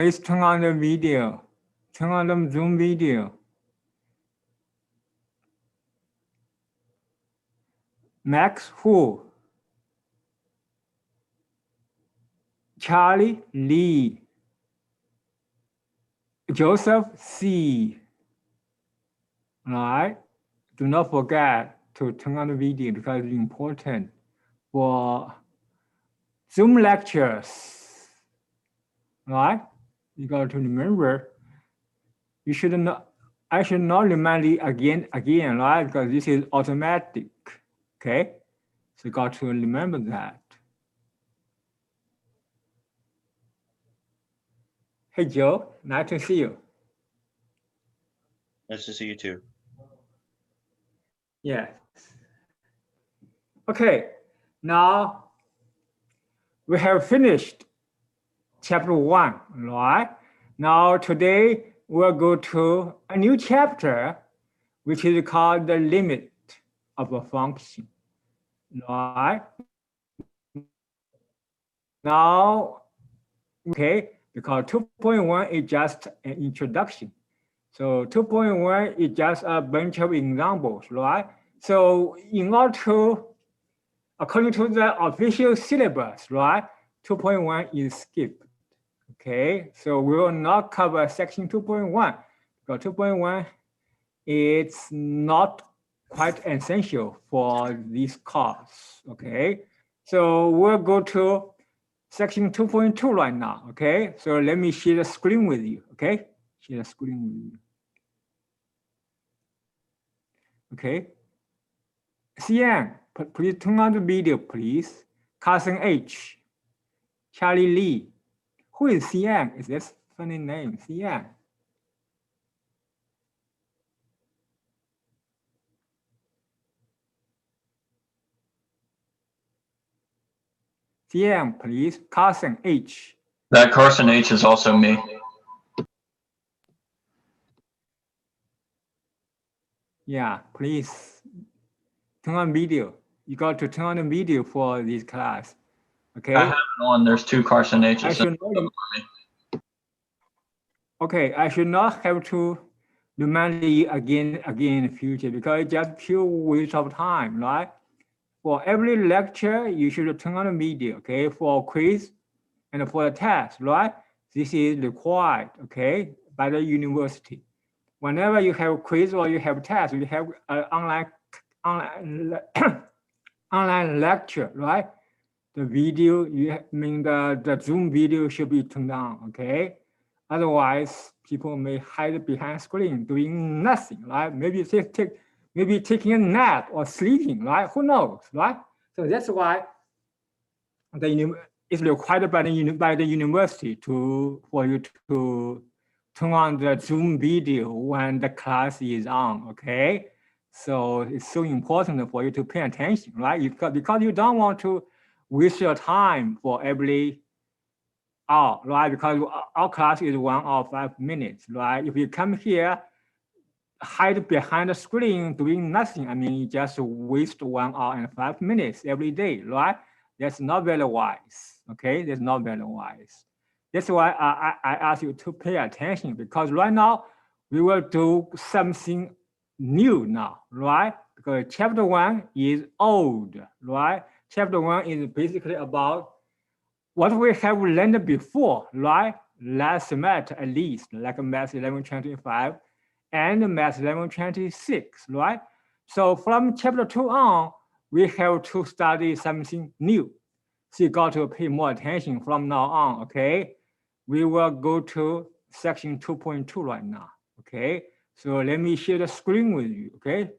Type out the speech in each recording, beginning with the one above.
Please turn on the video. Turn on the Zoom video. Max who? Charlie Lee. Joseph C. All right. Do not forget to turn on the video because it's important for Zoom lectures. All right. You got to remember. You should not. I should not remind you again, right? Because this is automatic. Okay. So you got to remember that. Hey Joe, nice to see you. Nice to see you too. Yes. Okay, now we have finished chapter 1, right? Now today we'll go to a new chapter, which is called the limit of a function, right? Now, okay, because 2.1 is just an introduction. So 2.1 is just a bunch of examples, right? So in order to, according to the official syllabus, right, 2.1 is skipped. Okay, so we will not cover section 2.1 because 2.1 is not quite essential for this course. Okay, so we'll go to section 2.2 right now. Okay, so let me share the screen with you. Okay, share the screen with you. Okay. CN, please turn on the video, please. Carson H. Charlie Lee. Who is CN? Is this funny name? CN. CN, please. Carson H. That Carson H is also me. Yeah, please turn on video. You got to turn on the video for this class. Okay. I have it on. There's 2 Carson H's. I should not, okay, I should not have to remind you again in the future because it's just pure waste of time, right? For every lecture, you should turn on the video, okay? For quiz and for the test, right? This is required, okay, by the university. Whenever you have quiz or you have test, you have an online lecture, right? The video, the Zoom video should be turned on, okay? Otherwise, people may hide behind screen doing nothing, right? Maybe taking a nap or sleeping, right? Who knows, right? So that's why it's required by the university for you to turn on the Zoom video when the class is on, okay? So it's so important for you to pay attention, right? Because you don't want to waste your time for every hour, right? Because our class is 1 hour 5 minutes, right? If you come here, hide behind the screen doing nothing, I mean, you just waste 1 hour and 5 minutes every day, right? That's not very wise, okay? That's not very wise. That's why I ask you to pay attention because right now we will do something new now, right? Because chapter 1 is old, right? Chapter 1 is basically about what we have learned before, right? Last semester at least, like Math 1125 and Math 1126, right? So from chapter 2 on, we have to study something new. So you got to pay more attention from now on, okay? We will go to section 2.2 right now, okay? So let me share the screen with you, okay?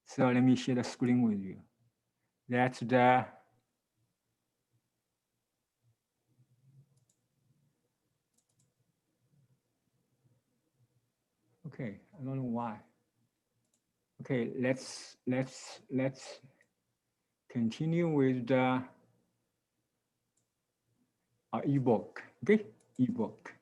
So let me share the screen with you. That's the okay, I don't know why. Okay, let's continue with the ebook. Okay, ebook.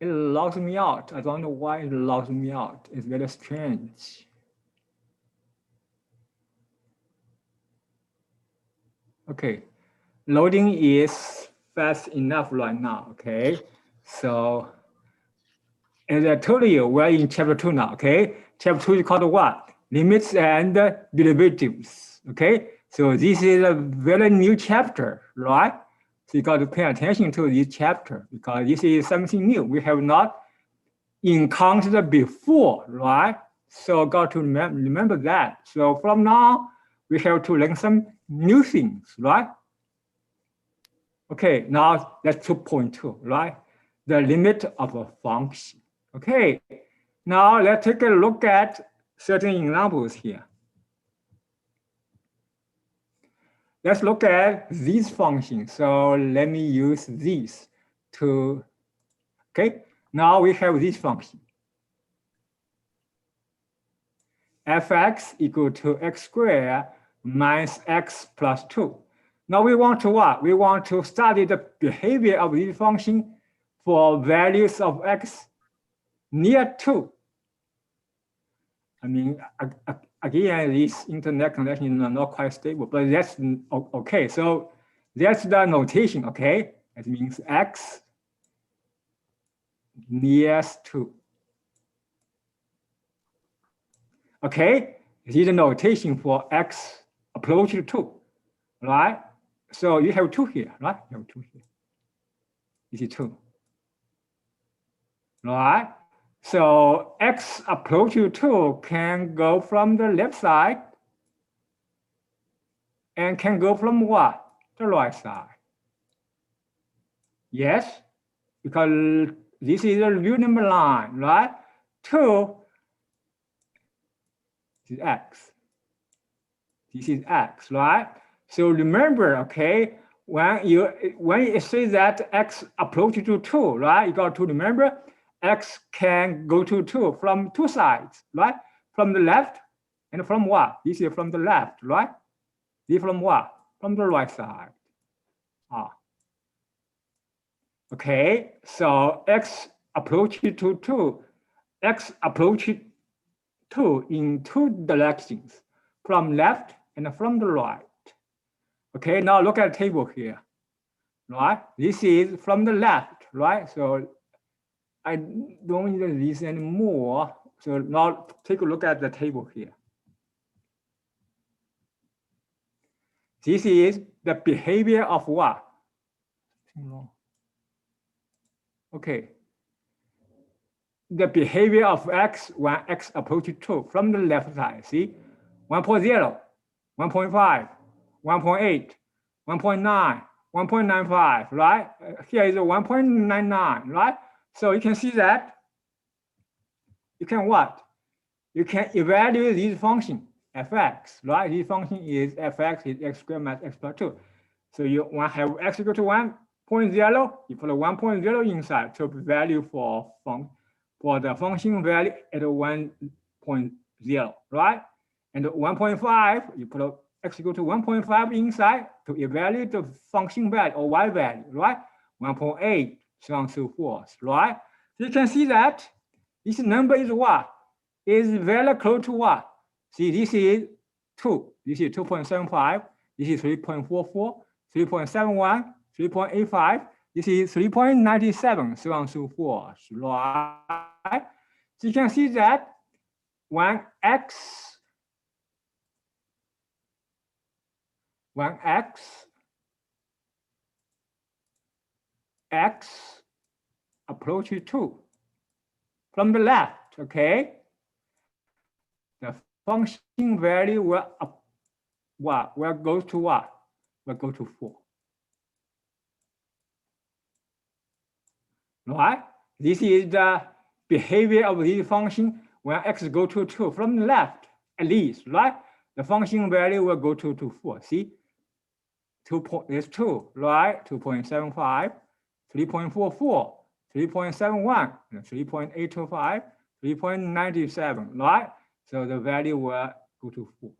It logs me out. I don't know why it logs me out. It's very strange. Okay, loading is fast enough right now. Okay, so as I told you, we're in chapter 2 now. Okay, chapter 2 is called what? Limits and derivatives. Okay, so this is a very new chapter, right? So you got to pay attention to this chapter because this is something new we have not encountered before, right? So got to remember that. So from now, we have to learn some new things, right? Okay, now that's 2.2, right? The limit of a function. Okay, now let's take a look at certain examples here. Let's look at these functions. So let me use these to, okay, now we have this function. Fx equal to x squared minus x plus 2. Now we want to what? We want to study the behavior of this function for values of x near 2. I mean, again, this internet connection is not quite stable, but that's okay. So that's the notation, okay? It means x nearest 2. Okay, this is the notation for x approach to 2, right? So you have 2 here, right? You have 2 here. This is 2, right? So x approach to 2 can go from the left side and can go from what? The right side. Yes, because this is a real number line, right? 2 is x. This is x, right? So remember, okay, when it says that x approaches to 2, right? You got to remember x can go to 2 from 2 sides, right? From the left and from what? This is from the left, right? This is from what? From the right side. Okay, so x approaches to 2. X approaches 2 in 2 directions, from left and from the right. Okay, now look at the table here, right? This is from the left, right? So I don't need this anymore. So now take a look at the table here. This is the behavior of what? Okay. The behavior of x when x approaches 2 from the left side. See, 1.0, 1.5, 1.8, 1.9, 1.95, right? Here is a 1.99, right? So you can see that you can what? You can evaluate this function fx, right? This function is fx is x squared minus x plus 2. So you want to have x equal to 1.0, you put a 1.0 inside to value for the function value at 1.0, right? And 1.5, you put a x equal to 1.5 inside to evaluate the function value or y value, right? 1.8, so on and so forth, right? So you can see that this number is what? Is very close to what? See, this is 2, this is 2.75, this is 3.44, 3.71, 3.85, this is 3.97, so on and so forth, right? So you can see that when x approaches 2 from the left, okay? The function value will go to what? Will go to 4. Right? This is the behavior of this function when x go to 2 from the left, at least, right? The function value will go to 4. See? 2, right? 2.75, 3.44, 3.71, 3.825, 3.97, right? So the value will go to 4,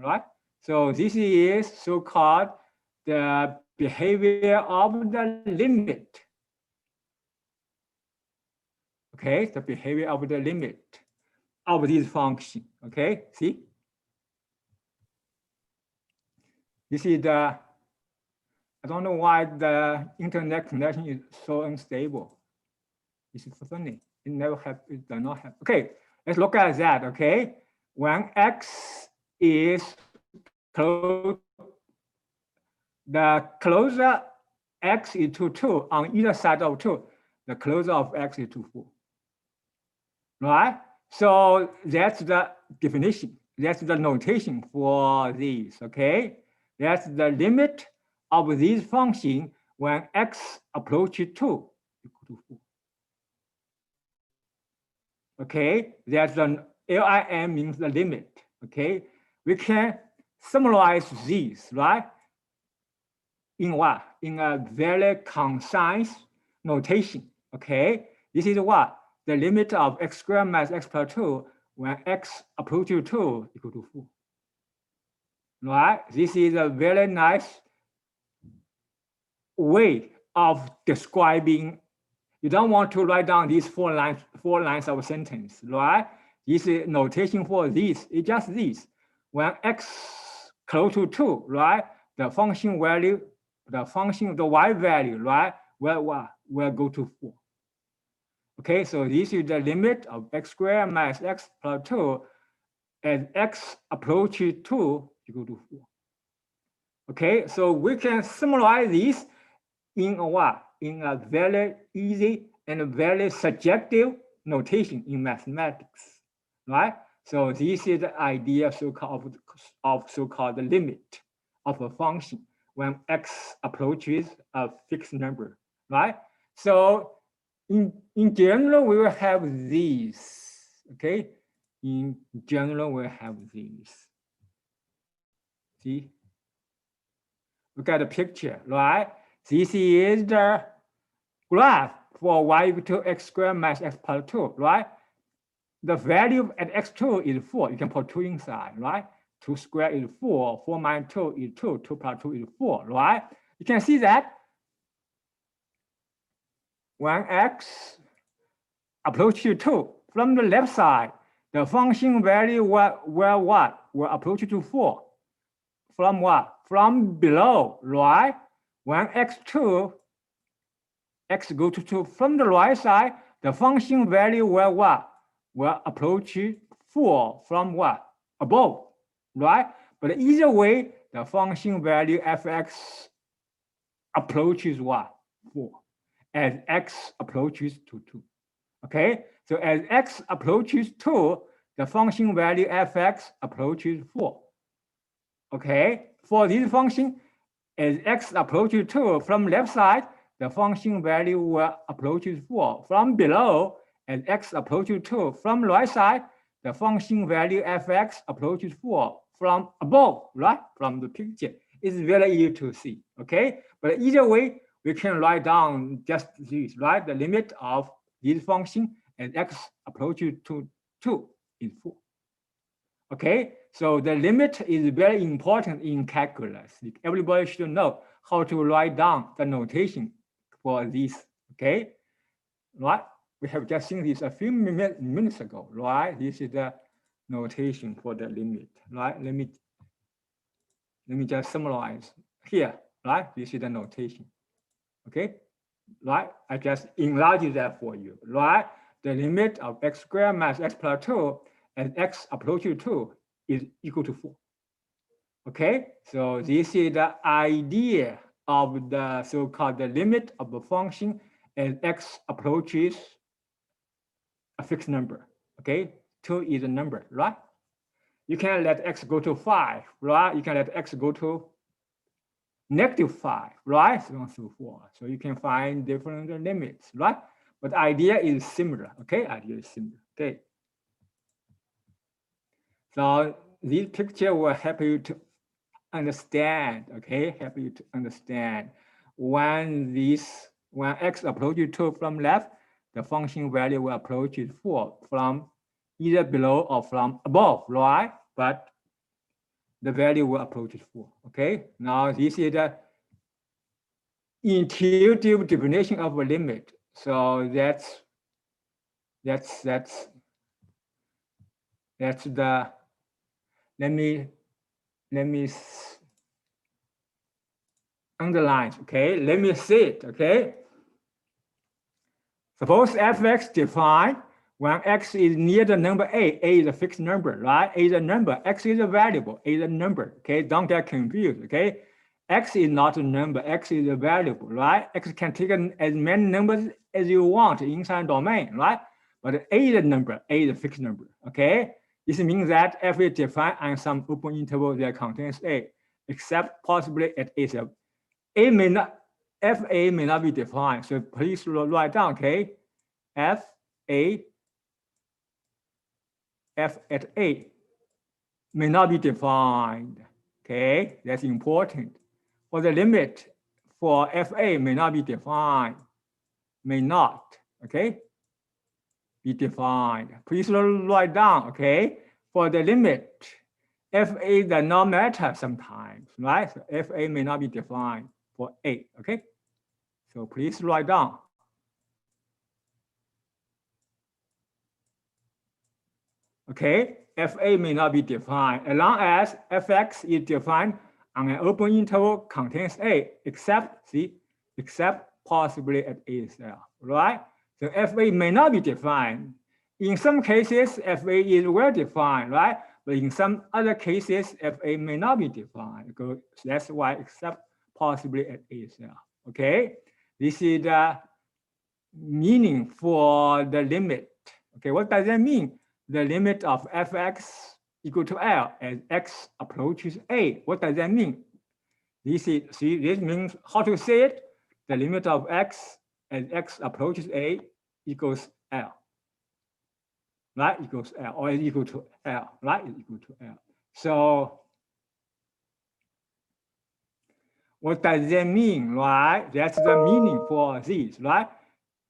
right? So this is so-called the behavior of the limit. Okay, the behavior of the limit of this function. Okay, see? This is the, I don't know why the internet connection is so unstable. This is funny. It never have, it does not have. Okay, let's look at that. Okay, when x is close, the closer x is to 2 on either side of 2, the closer of x is to 4. Right? So that's the definition. That's the notation for these. Okay, that's the limit of this function when x approaches 2 equal to 4. Okay, that's the LIM means the limit. Okay, we can summarize these, right? In what? In a very concise notation. Okay, this is what? The limit of x squared minus x plus 2 when x approaches 2 equal to 4. Right? This is a very nice way of describing. You don't want to write down these four lines of a sentence, right? This is notation for this. It's just this. When x close to 2, right? The function value, the y value, right? Will go to 4. Okay, so this is the limit of x squared minus x plus 2 as x approaches 2 equal to 4. Okay, so we can summarize this in a what? In a very easy and very subjective notation in mathematics, right? So this is the idea so-called of so-called limit of a function when x approaches a fixed number, right? So in general, we will have these, okay? In general, we have these. See? Look at the picture, right? This is the graph for y equal to x squared minus x plus 2, right? The value at x2 is 4. You can put 2 inside, right? 2 squared is 4. 4 minus 2 is 2. 2 plus 2 is 4, right? You can see that when x approaches 2, from the left side, the function value will approach to 4. From what? From below, right? When x go to 2, from the right side, the function value will what? Will approach 4 from what? Above, right? But either way, the function value fx approaches what? 4, as x approaches to 2. Okay, so as x approaches 2, the function value fx approaches 4. Okay, for this function, as x approaches 2 from left side, the function value will approaches 4. From below, as x approaches 2 from right side, the function value fx approaches 4. From above, right? From the picture, it's very easy to see. Okay, but either way, we can write down just this, right? The limit of this function as x approaches to 2 is 4. Okay, so the limit is very important in calculus. Everybody should know how to write down the notation for this. Okay, right? We have just seen this a few minutes ago, right? This is the notation for the limit, right? Let me just summarize here, right? This is the notation. Okay, right? I just enlarge that for you, right? The limit of x squared minus x plus 2 as x approaches 2 is equal to 4. Okay, so this is the idea of the so-called the limit of the function as x approaches a fixed number. Okay, 2 is a number, right? You can let x go to 5, right? You can let x go to -5, right? So on and so forth. So you can find different limits, right? But the idea is similar, okay? Idea is similar, okay? So this picture will help you to understand, okay? Help you to understand when x approaches 2 from left, the function value will approach 4 from either below or from above, right? But the value will approach 4, okay? Now this is the intuitive definition of a limit. So that's the, let me underlined. Okay, let me see it. Okay, suppose fx defined when x is near the number a is a fixed number, right? A is a number, x is a variable, a is a number. Okay, don't get confused. Okay, x is not a number, x is a variable, right? X can take as many numbers as you want inside domain, right? But a is a number, a is a fixed number. Okay, this means that f is defined on some open interval that contains a, except possibly at a sub. A may not, fa may not be defined. So please write down. Okay, f at a may not be defined. Okay, that's important. For the limit for fa may not be defined, may not, okay, be defined. Please write down, okay, for the limit, fa does not matter sometimes, right? So fa may not be defined for a, okay? So please write down. Okay, fa may not be defined as long as fx is defined on an open interval contains a, except possibly at a itself, right? So fa may not be defined. In some cases, fa is well defined, right? But in some other cases, fa may not be defined. Because that's why except possibly at a itself. Okay, this is the meaning for the limit. Okay, what does that mean? The limit of fx equal to L as x approaches a. What does that mean? This means how to say it. The limit of x as x approaches a equals L. Right? Equals L or is equal to L. Right? Is equal to L. So what does that mean? Right? That's the meaning for this. Right?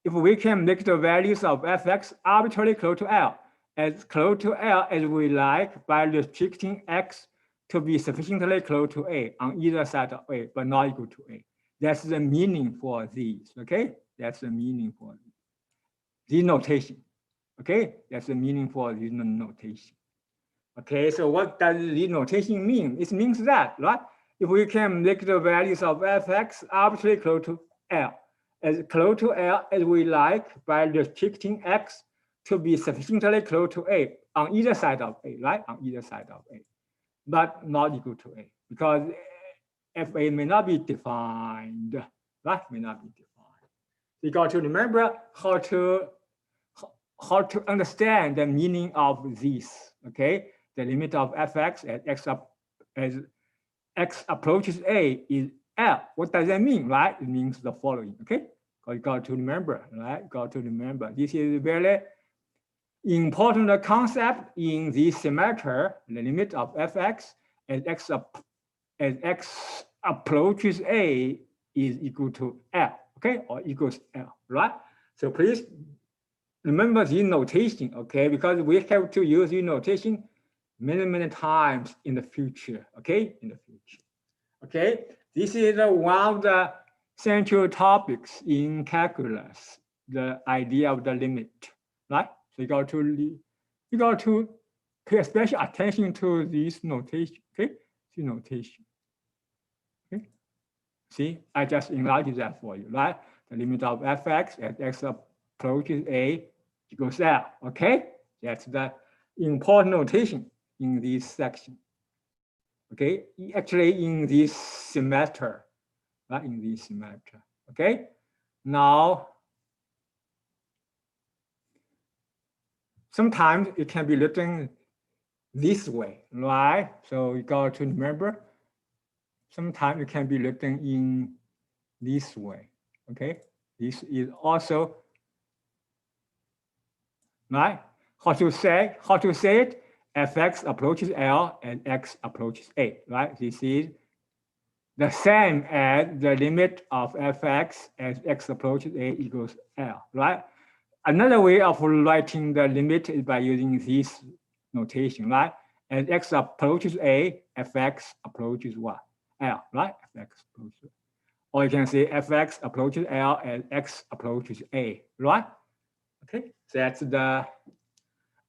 If we can make the values of fx arbitrarily close to L, as close to L as we like by restricting x to be sufficiently close to a on either side of a, but not equal to a. That's the meaning for these, okay? That's the meaning for the notation, okay? That's the meaning for the notation. Okay, so what does the notation mean? It means that, right? If we can make the values of fx arbitrarily close to L, as close to L as we like by restricting x to be sufficiently close to a on either side of a, right? On either side of a, but not equal to a, because fa may not be defined, right? May not be defined. You got to remember how to understand the meaning of this, okay? The limit of fx as x approaches a is L. What does that mean, right? It means the following, okay? So you got to remember, right? Got to remember. This is a very important concept in this semester. The limit of fx as x approaches a is equal to L, okay? Or equals L, right? So please remember the notation, okay? Because we have to use the notation many times in the future, okay? In the future, okay? This is one of the central topics in calculus, the idea of the limit, right? So you got to pay special attention to this notation, okay? The notation, okay? See, I just enlarged that for you, right? The limit of fx as x approaches a equals L, okay? That's the important notation in this section, okay? Actually, in this semester, right? In this semester, okay? Now, sometimes it can be written this way, right? So you got to remember, sometimes it can be written in this way, okay? This is also, right? How to say it? Fx approaches L and x approaches a, right? This is the same as the limit of fx as x approaches a equals L, right? Another way of writing the limit is by using this notation, right? As x approaches a, fx approaches what? L, right? Fx approaches. Or you can say fx approaches L as x approaches a, right? Okay, that's the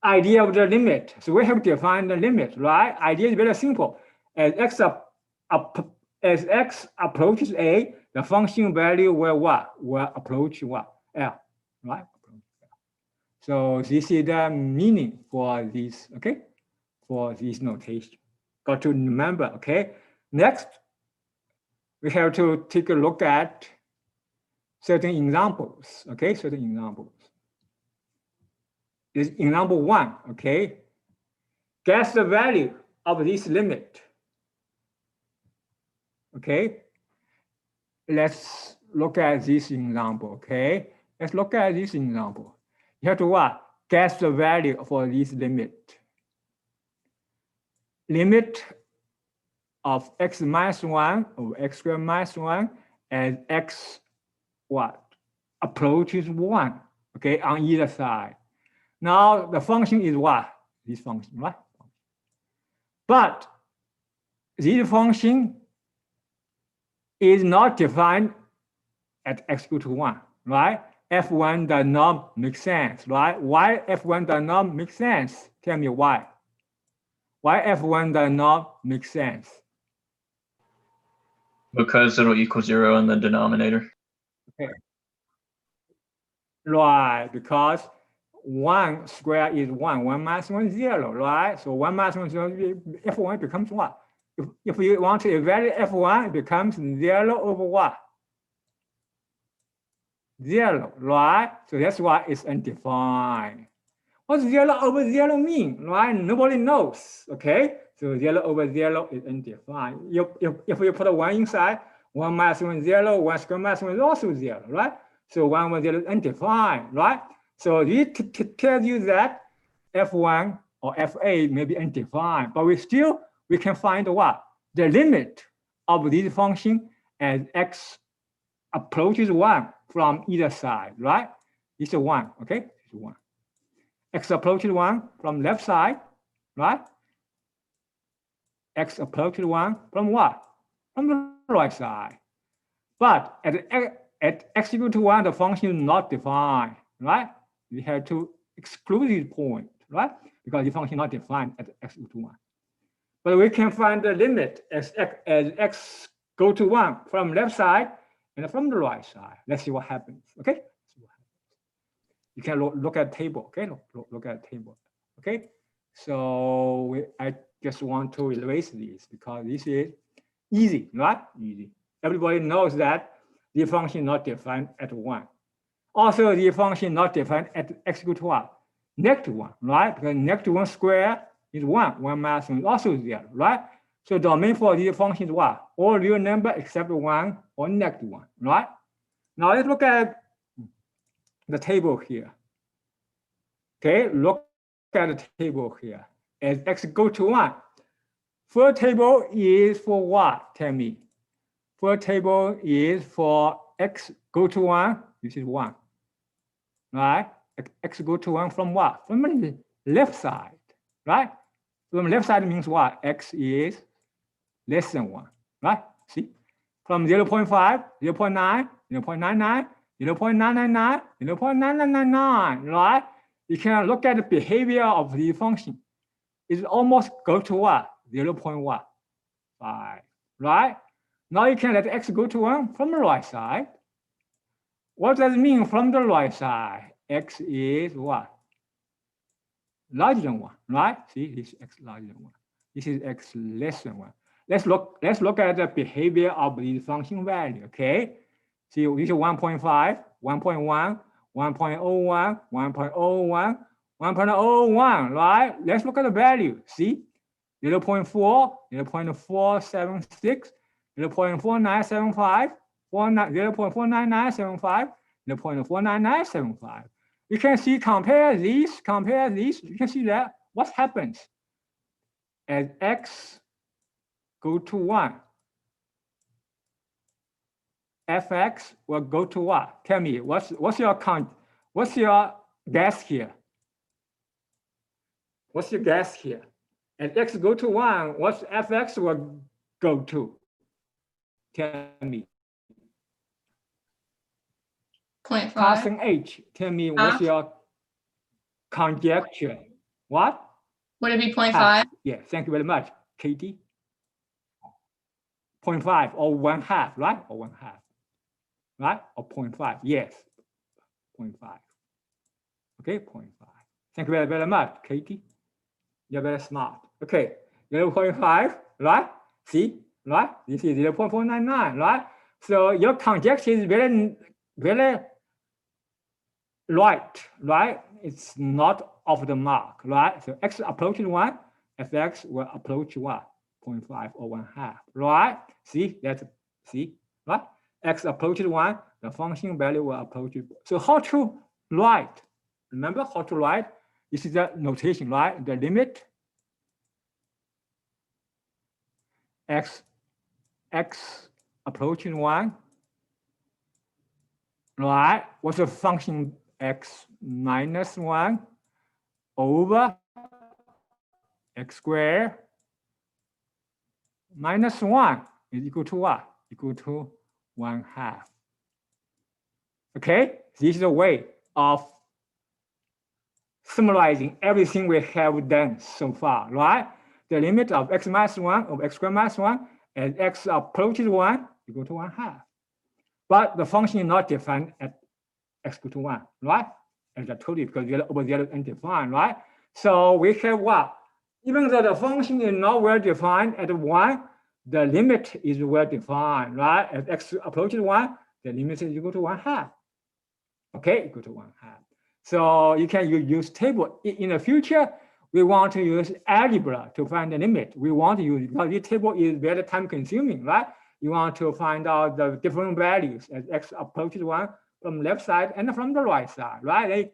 idea of the limit. So we have defined the limit, right? Idea is very simple. As x as x approaches a, the function value will what? Will approach what? L, right? So this is the meaning for this, okay? For this notation. Got to remember, okay? Next, we have to take a look at certain examples, okay? Certain examples. This example 1, okay? Guess the value of this limit. Okay, let's look at this example, okay? Let's look at this example. You have to what? Guess the value for this limit. Limit of x minus 1 over x squared minus 1 as x what? Approaches 1, okay, on either side. Now the function is what? This function, right? But this function is not defined at x equal to 1, right? F1 does not make sense, right? Why F1 does not make sense? Tell me why. Why F1 does not make sense? Because it'll equal 0 in the denominator. Okay. Right, because 1 square is 1, 1 minus 1 is 0, right? So 1 minus 1 is 0, F1 becomes what? If you want to evaluate F1, it becomes 0 over what? 0, right? So that's why it's undefined. What 0 over 0 mean, right? Nobody knows, okay? So 0 over 0 is undefined. If you put a 1 inside, 1 minus 1 is 0, 1 squared minus 1 is also 0, right? So 1 over 0 is undefined, right? So this tells you that F1 or FA may be undefined, but we can find what? The limit of this function as x approaches 1 from either side, right? It's a 1, okay? It's 1. X approaches 1 from left side, right? X approaches 1 from what? From the right side. But at x equal to 1, the function is not defined, right? We have to exclude this point, right? Because the function is not defined at x equal to 1. But we can find the limit as x go to 1 from left side and from the right side. Let's see what happens, okay? You can look at table, okay? Look at table, okay? So I just want to erase this because this is easy, right? Easy. Everybody knows that the function is not defined at 1. Also, the function not defined at x equal to what? Negative 1, right? Because negative 1 square is 1. 1 minus 1 is also 0, right? So domain for the function is what? All real number except 1 or negative 1, right? Now let's look at the table here. Okay, look at the table here. As x go to 1, first table is for what? Tell me. First table is for x go to 1. This is 1. Right? X go to 1 from what? From the left side, right? From left side means what? X is less than 1, right? See? From 0.5, 0.9, 0.99, 0.999, 0.9999, right? You can look at the behavior of the function. It almost go to what? 0.5, right? Now you can let x go to 1 from the right side. What does it mean from the right side? X is what? Larger than 1, right? See, this is x larger than 1. This is x less than 1. Let's look at the behavior of the function value, okay? See, this is 1.5, 1.1, 1.01, 1.01, 1.01, right? Let's look at the value. See, 0.4, 0.476, 0.4975, 0.49975, 0.49975. You can see, compare these. You can see that what happens as x go to 1. Fx will go to what? Tell me, what's your count? What's your guess here? What's your guess here? As x go to 1, what's fx will go to? Tell me. 0.5. Carson H, tell me what's your conjecture? What? Would it be 0.5? Yeah, thank you very much. Katie? 0.5 or 1/2, right? Or 1/2, right? Or 0.5, yes, 0.5. Okay, 0.5. Thank you very, very much, Katie. You're very smart. Okay, 0.5, right? See, right? This is 0.499, right? So your conjecture is very, very right? It's not off the mark, right? So x approaches 1, fx will approach what? 0.5 or 1/2, right? See, right? X approaches 1, the function value will approach it. So how to write? Remember how to write? This is the notation, right? The limit x approaching 1, right? What's the function x minus 1 over x squared minus 1 is equal to what? Equal to 1/2. Okay, this is a way of summarizing everything we have done so far, right? The limit of x minus 1 over x squared minus 1 as x approaches 1 equal to 1/2. But the function is not defined at x equal to 1, right? As I told you, because 0 over 0 is undefined, right? So we have what? Even though the function is not well defined at 1, the limit is well defined, right? As x approaches 1, the limit is equal to 1/2. Okay, equal to 1/2. So you can use table. In the future, we want to use algebra to find the limit. We want to use, because this table is very time consuming, right? You want to find out the different values as x approaches 1 from left side and from the right side, right?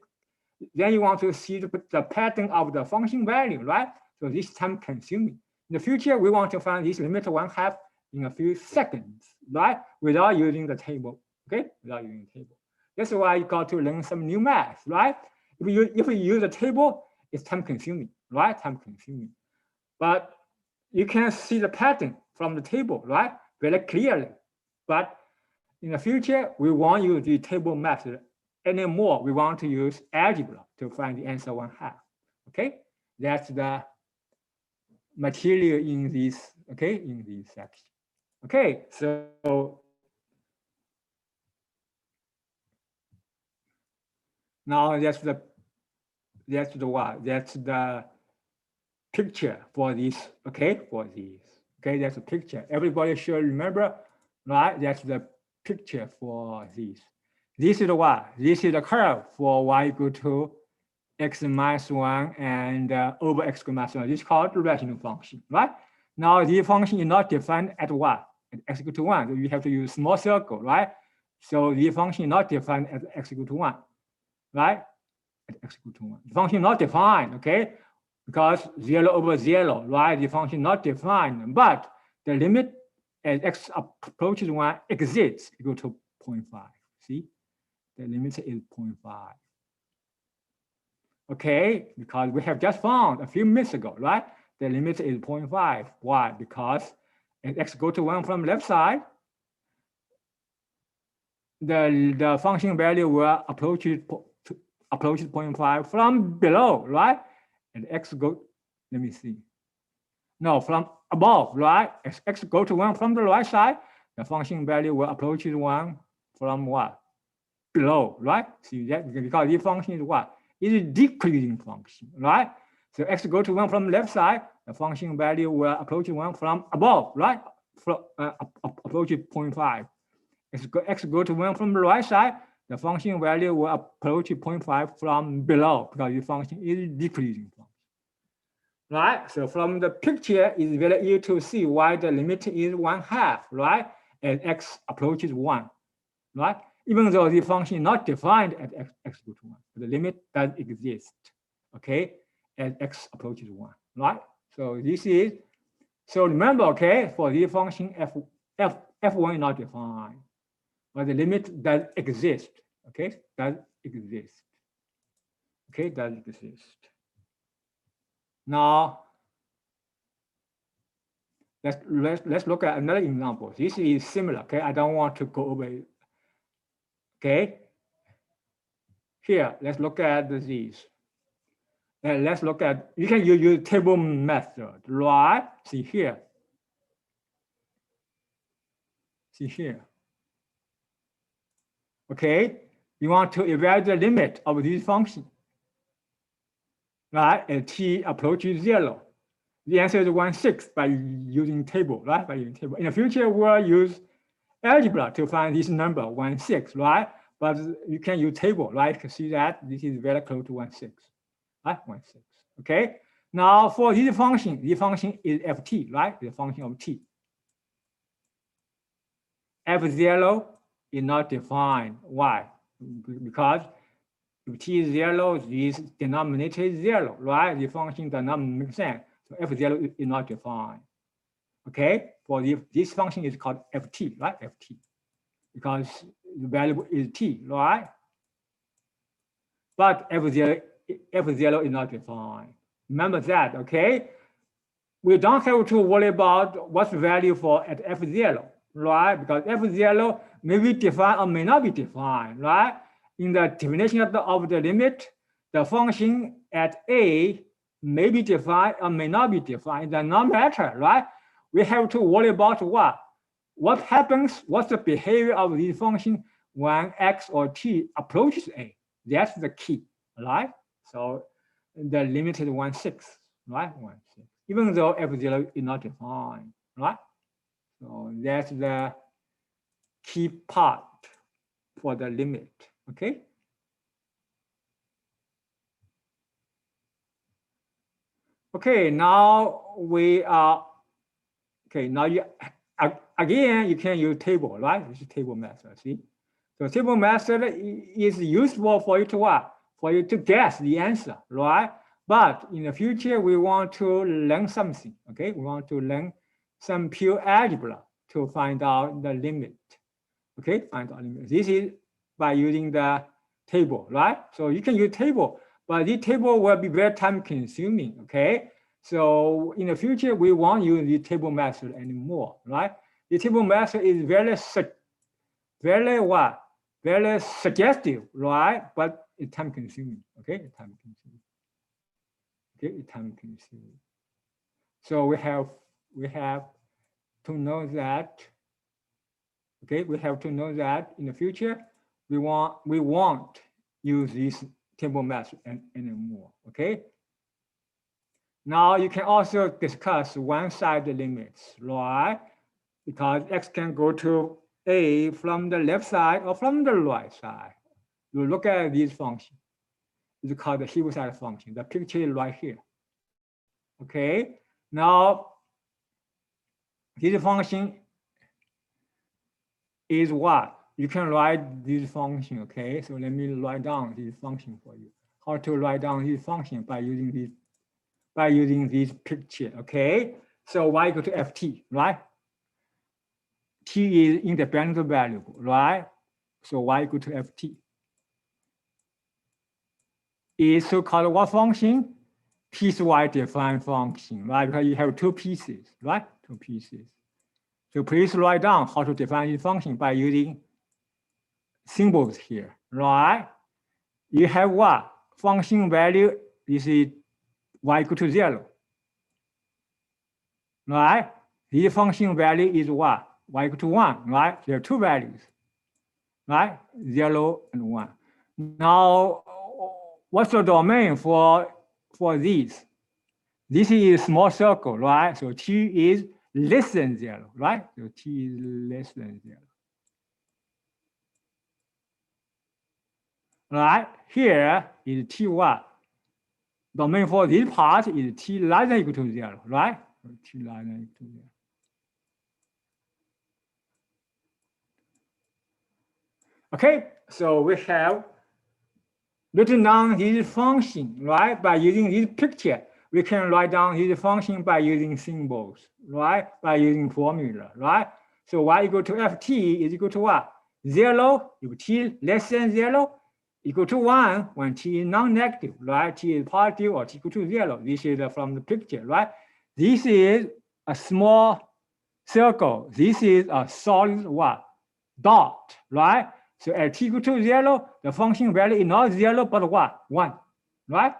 Then you want to see the pattern of the function value, right? So this time consuming. In the future, we want to find this limit 1/2 in a few seconds, right? Without using the table, okay? Without using the table. That's why you got to learn some new math, right? If you use a table, it's time consuming, right? Time consuming. But you can see the pattern from the table, right? Very clearly. But in the future, we won't use the table method anymore. We want to use algebra to find the answer 1/2. Okay, that's the material in this. Okay, in this section. Okay, so now that's the what? That's the picture for this. Okay, for this. Okay, that's a picture. Everybody should remember, right? That's the picture for this. This is what? This is the curve for y equal to x minus 1 and over x squared minus 1. This is called the rational function, right? Now the function is not defined at what? At x equal to 1. So you have to use small circle, right? So the function is not defined at x equal to 1, right? At x equal to 1. The function is not defined, okay? Because 0 over 0, right? The function is not defined, but the limit as x approaches 1 exists equal to 0.5. See, the limit is 0.5. Okay, because we have just found a few minutes ago, right? The limit is 0.5. Why? Because as x goes to 1 from left side, the function value will approach 0.5 from below, right? And x go, let me see. No, from above, right? As x go to 1 from the right side, the function value will approach 1 from what? Below, right? See that? Because this function is what? It's a decreasing function, right? So x go to 1 from left side, the function value will approach 1 from above, right? From approach 0.5. X go to 1 from the right side, the function value will approach 0.5 from below, because the function is decreasing function. Right? So from the picture, it's very easy to see why the limit is 1/2, right? As x approaches 1, right? Even though the function is not defined at x equal to 1, the limit does exist, okay, as x approaches 1, right? So this is, so remember, okay, for the function f1 is not defined, but the limit does exist, okay, does exist, okay, does exist. Now, let's look at another example. This is similar, okay, I don't want to go over it. Okay, here, let's look at these. And let's look at, you can use table method, right? See here. See here. Okay, you want to evaluate the limit of this function, right? As t approaches 0. The answer is 1/6 by using table, right? By using table. In the future, we'll use algebra to find this number 1/6, right? But you can use table, right? You can see that this is very close to 1/6, right? 1/6. Okay. Now for this function, the function is ft, right? The function of t. F0 is not defined. Why? Because if t is 0, this denominator is 0, right? The function does not make sense. So F0 is not defined. Okay, for this function is called ft, right? Ft, because the value is t, right? But F0 is not defined. Remember that, okay? We don't have to worry about what's the value for at F0, right? Because F0 may be defined or may not be defined, right? In the definition of the limit, the function at A may be defined or may not be defined. It does not matter, right? We have to worry about what? What happens, what's the behavior of this function when x or t approaches A? That's the key, right? So the limit is 1/6, right? 1/6, even though F0 is not defined, right? So that's the key part for the limit, okay? Okay, now we are, okay, now you, again, you can use table, right? This is table method, see? So table method is useful for you to what? For you to guess the answer, right? But in the future, we want to learn something, okay? We want to learn some pure algebra to find out the limit, okay? Find out the limit. This is by using the table, right? So you can use table, but this table will be very time consuming, okay? So in the future, we won't use the table method anymore, right? The table method is very suggestive, right? But it's time consuming, okay? It's time consuming. Okay, it's time consuming. So we have to know that, okay? We have to know that in the future, we won't use this table method anymore, okay? Now you can also discuss one-sided limits, right? Because x can go to A from the left side or from the right side. You look at this function. It's called the Heaviside function. The picture is right here. Okay. Now, this function is what? You can write this function, okay? So let me write down this function for you. How to write down this function by using this picture, okay? So y equal to ft, right? T is independent variable, right? So y equal to ft is so-called what function? Piecewise defined function, right? Because you have two pieces, right? Two pieces. So please write down how to define this function by using symbols here, right? You have what? Function value, this is y equal to 0, right? This function value is what? Y equal to 1, right? There are two values, right? 0 and 1. Now, what's the domain for these? This is a small circle, right? So t is less than 0, right? So t is less than 0. Right? Here is t what? Domain for this part is t less than equal to 0, right? So t less than equal to 0. Okay, so we have written down this function, right? By using this picture, we can write down this function by using symbols, right? By using formula, right? So y equal to ft is equal to what? 0 if t less than 0, equal to 1 when t is non-negative, right? T is positive or t equal to 0. This is from the picture, right? This is a small circle. This is a solid what? Dot, right? So at t equal to 0, the function value is not 0, but what? 1, right?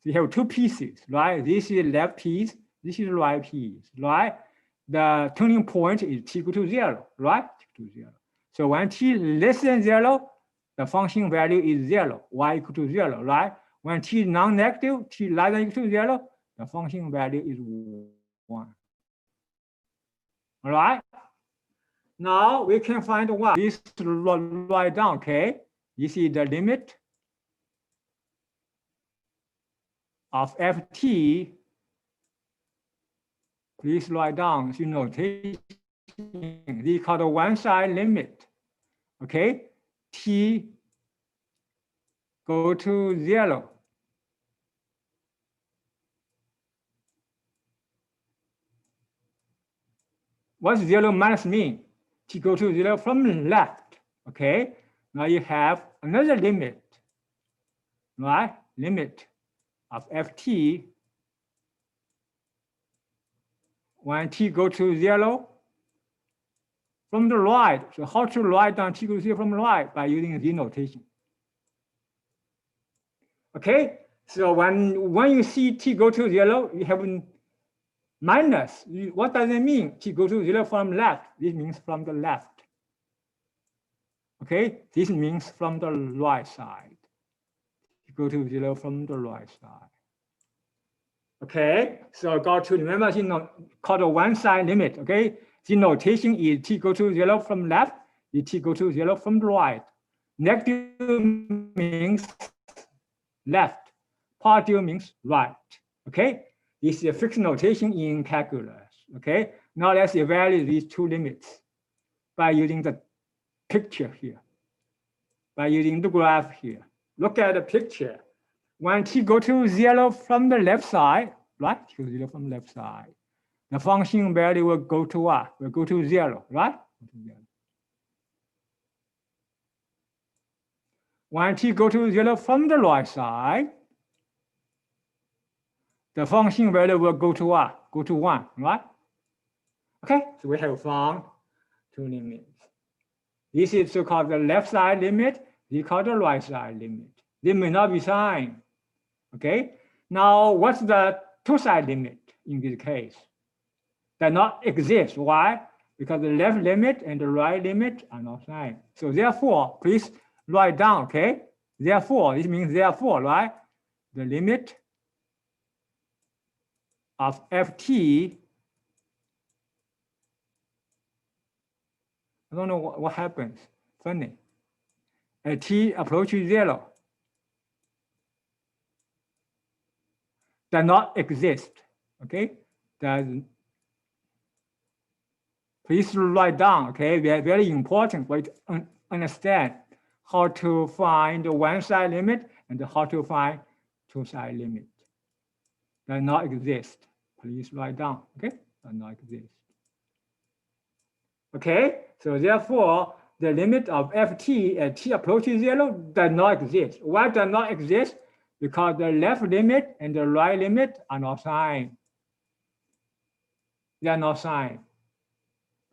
So you have two pieces, right? This is left piece, this is right piece, right? the turning point is t equal to 0, right? T equal to 0. So when t less than 0, the function value is 0, y equal to 0, right? When t is non-negative, t less than equal to 0, the function value is 1. All right? Now we can find y. Please write down, okay? This is the limit of ft. Please write down the notation. This is called the one-side limit. Okay? T go to 0. What's 0 minus mean? T go to 0 from left. Okay? Now you have another limit, right? Limit of ft when t go to 0 from the right. So how to write down t go to 0 from the right? By using the notation. Okay? So when you see t go to 0, you have minus. What does it mean? T go to 0 from left. This means from the left. Okay? This means from the right side. T go to 0 from the right side. Okay? So got to remember called a one-side limit. Okay? The notation is t go to 0 from left, is t go to 0 from the right. Negative means left. Positive means right. Okay? This is a fixed notation in calculus. Okay? Now let's evaluate these two limits by using the picture here, by using the graph here. Look at the picture. When t go to 0 from the left side, right? T go to 0 from the left side, the function value will go to what? Will go to 0, right? When t go to 0 from the right side, the function value will go to what? Go to 1, right? Okay, so we have found two limits. This is so-called the left side limit. This is called the right side limit. They may not be signed. Okay, now what's the two-side limit in this case? Does not exist. Why? Because the left limit and the right limit are not signed. So therefore, please write down, okay? Therefore, this means therefore, right? The limit of ft, I don't know what happens, funny. At t approaches 0, does not exist, okay? Please write down, okay? Very important for you to understand how to find the one-side limit and how to find two-side limit. Does not exist. Please write down, okay? Does not exist. Okay, so therefore, the limit of ft at t approaches 0 does not exist. Why does not exist? Because the left limit and the right limit are not signed. They are not signed.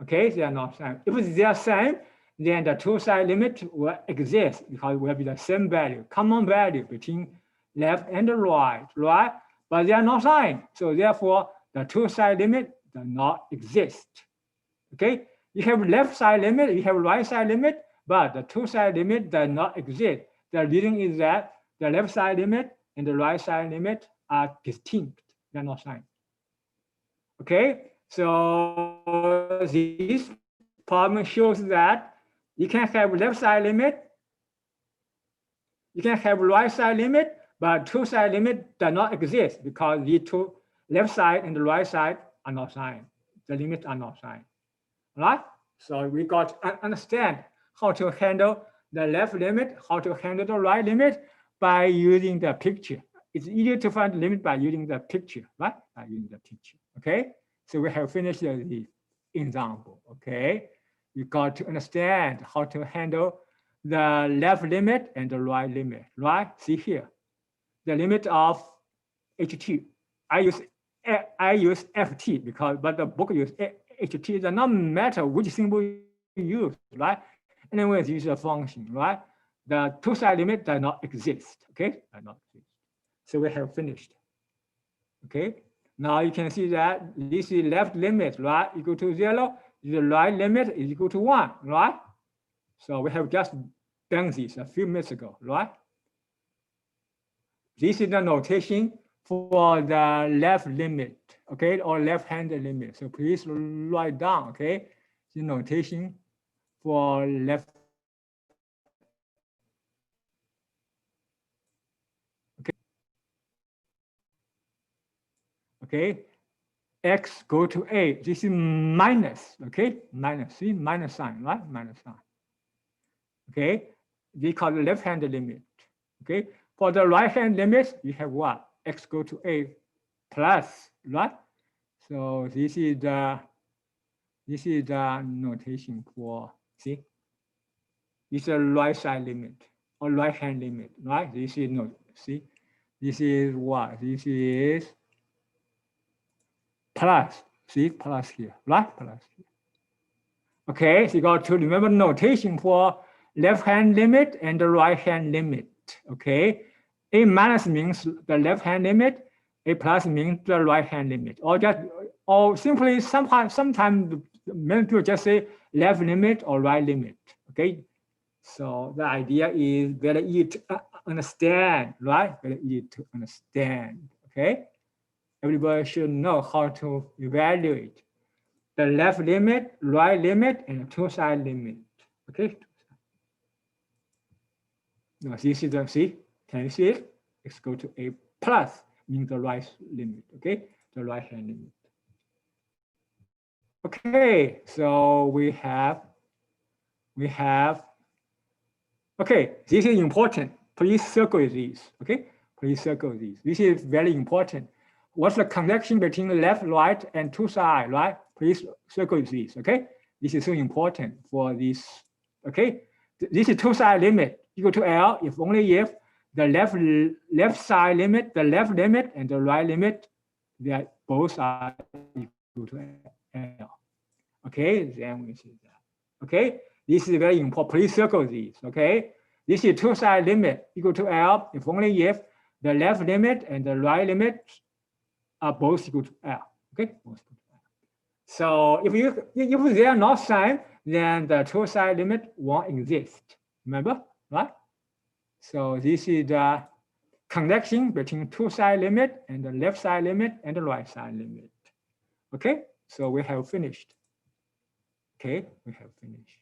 Okay, they are not signed. If they are signed, then the two-side limit will exist because it will be the same value, common value between left and the right, right? But they are not signed. So therefore, the two-side limit does not exist. Okay, you have left side limit, you have right side limit, but the two-side limit does not exist. The reason is that the left side limit and the right side limit are distinct. They're not signed. Okay, so this problem shows that you can have left side limit, you can have right side limit, but two-side limit does not exist because the two left side and the right side are not signed. The limits are not signed. All right? So we got to understand how to handle the left limit, how to handle the right limit by using the picture. It's easier to find the limit by using the picture, right? By using the picture. Okay. So we have finished the example. Okay. You got to understand how to handle the left limit and the right limit, right? See here, the limit of ht. I use ft because, but the book uses ht. It does not matter which symbol you use, right? Anyways, use a function, right? The two-side limit does not exist. Okay, does not exist. So we have finished. Okay. Now you can see that this is left limit, right, equal to 0. The right limit is equal to 1, right? So we have just done this a few minutes ago, right? This is the notation for the left limit, okay, or left-hand limit. So please write down, okay, the notation for left. Okay, x go to a. This is minus, okay, minus, see, minus sign, right, minus sign. Okay, we call the left-hand limit. Okay, for the right-hand limit, you have what? X go to a plus, right? So this is the notation for, see, this is a right side limit or right-hand limit, right? This is no, see, this is what? This is plus, see, plus here, right? Plus here. Okay, so you got to remember notation for left-hand limit and the right-hand limit, okay? A minus means the left-hand limit, a plus means the right-hand limit, or simply sometimes many people just say left limit or right limit, okay? So the idea is very easy to understand, right? Very easy to understand, okay? Everybody should know how to evaluate the left limit, right limit, and the two-side limit, okay? Now this is the, see, can you see it? X go to a plus means the right limit, okay? The right-hand limit. Okay, so we have, okay, this is important. Please circle these, okay? Please circle these. This is very important. What's the connection between the left, right, and two sides, right? Please circle these, okay? This is so important for this, okay? This is two-side limit equal to L if only if the left side limit, the left limit, and the right limit, they are both are equal to L. Okay, then we see that. Okay, this is very important. Please circle these. Okay, this is two-side limit equal to L if only if the left limit and the right limit are both equal to L. Okay, both equal to L. So if they are not same, then the two-side limit won't exist. Remember, right? So this is the connection between two-side limit and the left side limit and the right side limit. Okay, so we have finished. Okay, we have finished.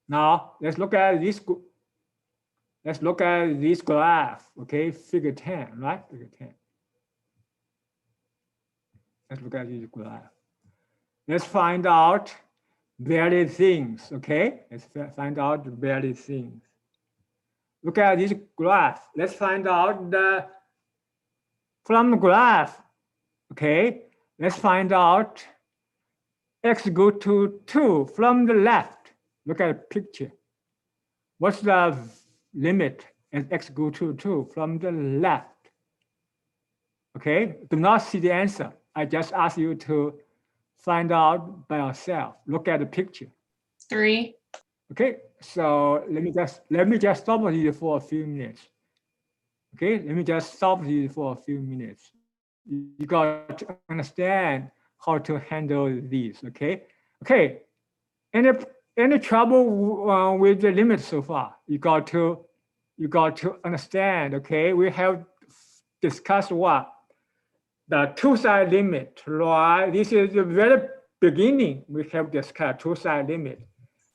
Now let's look at this. Let's look at this graph. Okay, figure 10, right? Figure 10. Let's look at this graph. Let's find out various things. Okay, let's find out various things. Look at this graph. Let's find out from the graph. Okay, let's find out x go to 2 from the left. Look at the picture. What's the limit as x go to 2 from the left? Okay, do not see the answer. I just ask you to find out by yourself. Look at the picture. 3. Okay, so let me just stop here for a few minutes. Okay, let me just stop here for a few minutes. You got to understand how to handle these. Okay, okay. Any trouble with the limit so far? You got to understand. Okay, we have discussed what the two-side limit, right? This is the very beginning. We have discussed two-side limit.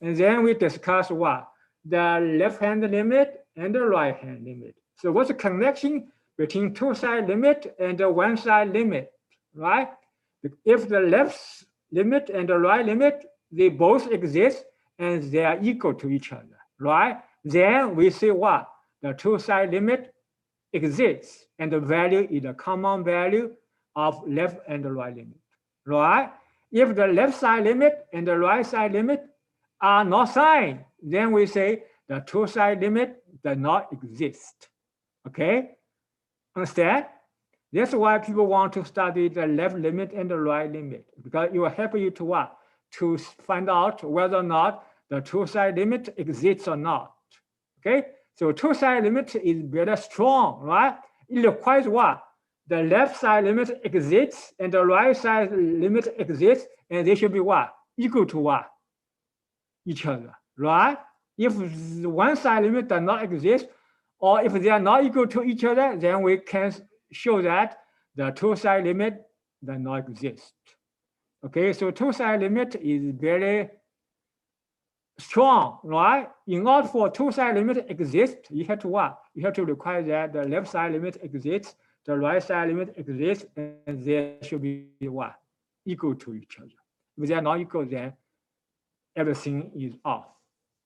And then we discuss what? The left-hand limit and the right-hand limit. So what's the connection between two-side limit and the one-side limit, right? If the left limit and the right limit, they both exist and they are equal to each other, right? Then we say what? The two-side limit exists and the value is a common value of left and the right limit, right? If the left side limit and the right side limit are not same, then we say the two-side limit does not exist. Okay, understand? That's why people want to study the left limit and the right limit, because it will help you to what? To find out whether or not the two-side limit exists or not. Okay, so two-side limit is very strong, right? It requires what? the left side limit exists and the right side limit exists, and they should be what? Equal to what? Each other, right? If the one side limit does not exist, or if they are not equal to each other, then we can show that the two side limit does not exist. Okay, so two side limit is very strong, right? In order for two side limit exist, you have to what? You have to require that the left side limit exists, the right side limit exists, and they should be what? Equal to each other. If they are not equal, then everything is off,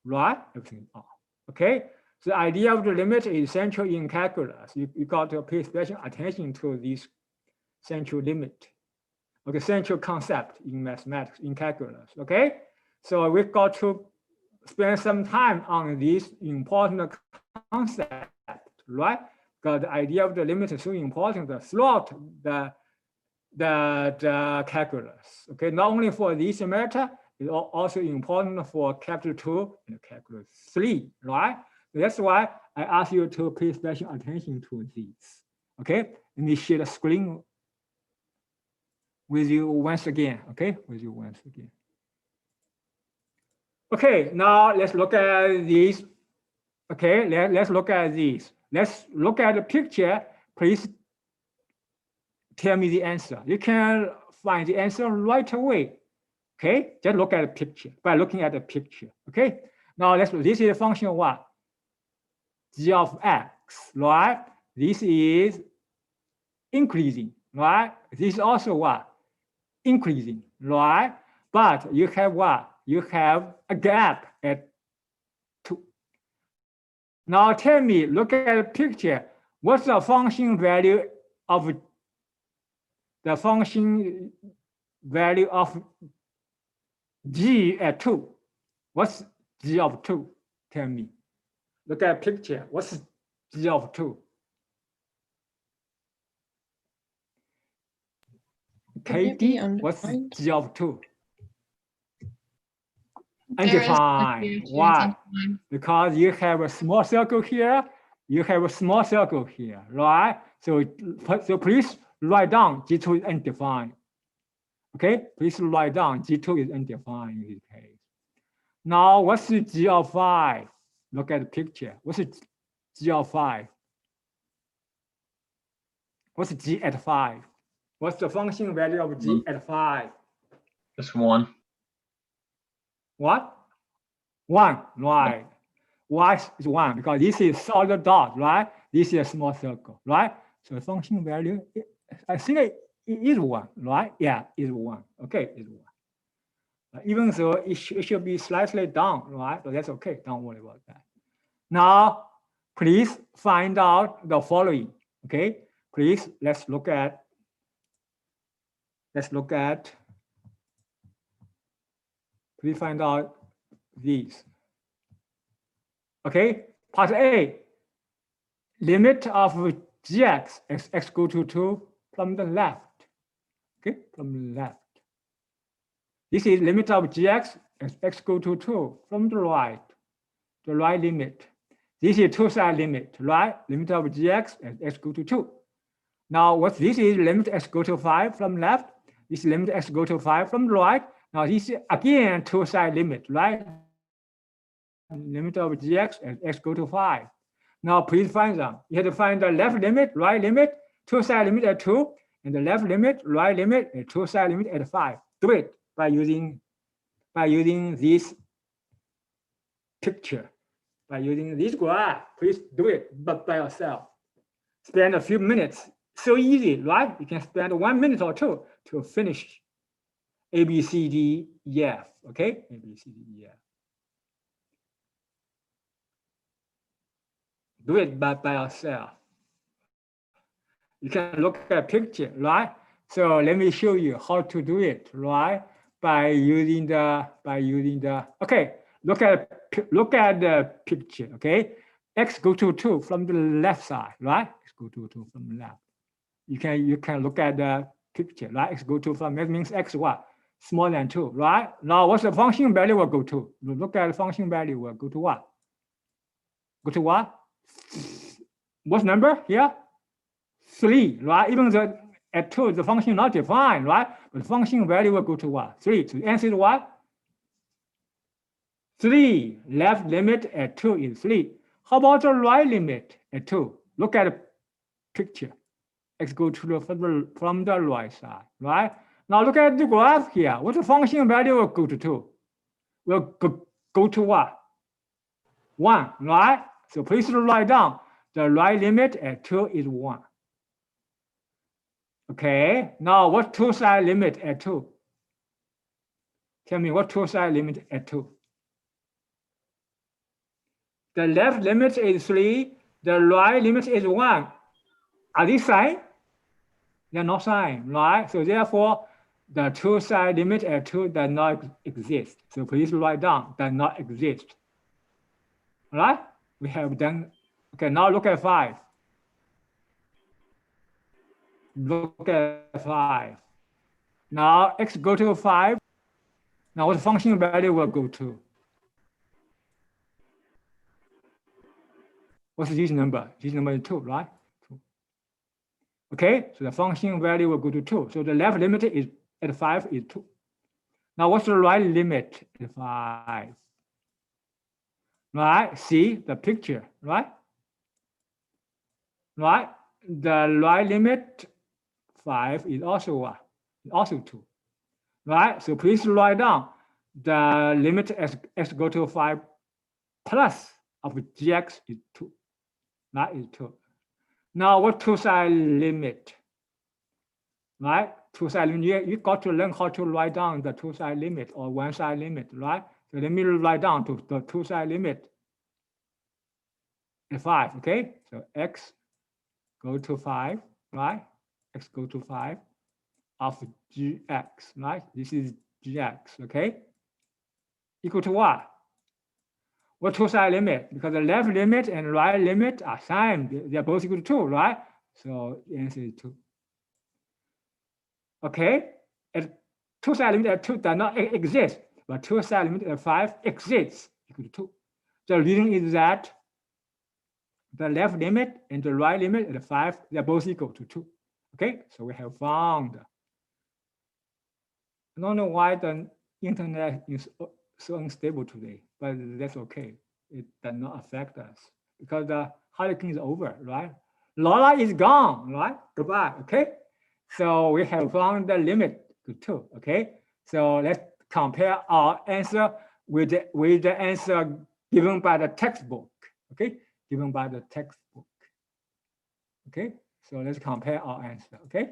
right? Everything is off. Okay. So the idea of the limit is central in calculus. You got to pay special attention to this central limit. Okay, central concept in mathematics, in calculus. Okay. So we've got to spend some time on this important concept, right? Because the idea of the limit is so important throughout the calculus. Okay, not only for this matter, it's also important for capital 2 and calculus 3, right? So that's why I ask you to pay special attention to these. Okay, let me share the screen with you once again. Okay, with you once again. Okay, now let's look at these. Okay, let's look at these. Let's look at the picture. Please tell me the answer. You can find the answer right away. Okay, just look at the picture by looking at the picture. Okay, now this is a function of what? G of x, right? This is increasing, right? This is also what? Increasing, right? But you have what? You have a gap at 2. Now tell me, look at the picture. What's the function value of G at 2? What's G of 2? Tell me. Look at the picture. What's G of 2? Katie, what's G of 2? Undefined. Why? Because you have a small circle here, you have a small circle here, right? So please write down G2 is undefined. Okay, please write down G2 is undefined in this case. Now, what's the G of 5? Look at the picture. What's the G of 5? What's G at 5? What's the function value of G at 5? It's 1. What? 1, right. Why is 1? Because this is solid dot, right? This is a small circle, right? So the function value, I think it is 1, right? Yeah, it's 1. Okay, it's 1. Even though it should be slightly down, right? So that's okay. Don't worry about that. Now, please find out the following. Okay, please let's look at. Please find out these. Okay, part A. Limit of gx as x go to 2 from the left. Okay, from the left. This is limit of gx as x go to 2 from the right limit. This is two-side limit, right? Limit of gx as x go to 2. Now, what this is limit x go to 5 from left. This is limit x go to 5 from the right. Now, this is again two-side limit, right? Limit of gx as x go to 5. Now, please find them. You have to find the left limit, right limit, two-side limit at 2, and the left limit, right limit, and two-side limit at 5. Do it by using this picture, by using this graph. Please do it, but by yourself. Spend a few minutes. So easy, right? You can spend 1 minute or 2 to finish A, B, C, D, E, F. Okay, A, B, C, D, E, F. Do it by yourself. You can look at a picture, right? So let me show you how to do it, right? By using the okay. Look at the picture, okay? X go to 2 from the left side, right? X go to 2 from the left. You can look at the picture, right? X go to from that means x what? Smaller than 2, right? Now what's the function value will go to? Look at the function value will go to what? Go to what? What number here? 3, right? Even though at 2, the function not defined, right? But the function value will go to what? 3. So the answer is what? 3. Left limit at 2 is 3. How about the right limit at 2? Look at the picture. X go to from the right side, right? Now look at the graph here. What's the function value will go to 2? Will go to what? 1, right? So please write down the right limit at 2 is 1. Okay, now what two-side limit at 2? Tell me what two-side limit at 2? The left limit is 3, the right limit is 1. Are these same? They're not same, right? So therefore, the two-side limit at 2 does not exist. So please write down, does not exist. All right? We have done. Okay, now look at 5. Look at 5. Now x go to 5. Now what function value will go to? What's this number? This number is 2, right? 2. Okay, so the function value will go to 2. So the left limit is at 5 is 2. Now what's the right limit at 5? Right, see the picture, right? Right, the right limit 5 is also what? Also 2. Right, so please write down the limit as go to 5 plus of gx is 2. That is 2. Now what two-side limit? Right, two-side limit. You got to learn how to write down the two-side limit or one-side limit, right? So let me write down to the two-side limit at 5. Okay, so x go to 5, right? X go to 5 of gx, right? This is gx, okay? Equal to what? What two-side limit? Because the left limit and right limit are same. They're both equal to 2, right? So the answer is 2. Okay, at two-side limit at 2 does not exist, but two-side limit at 5 exists, equal to 2. The reason is that the left limit and the right limit at 5, they're both equal to 2. Okay, so we have found. I don't know why the internet is so unstable today, but that's okay. It does not affect us because the hurricane is over, right? Lola is gone, right? Goodbye, okay? So we have found the limit to 2, okay? So let's compare our answer with the answer given by the textbook, okay? Given by the textbook, okay? So let's compare our answer, okay?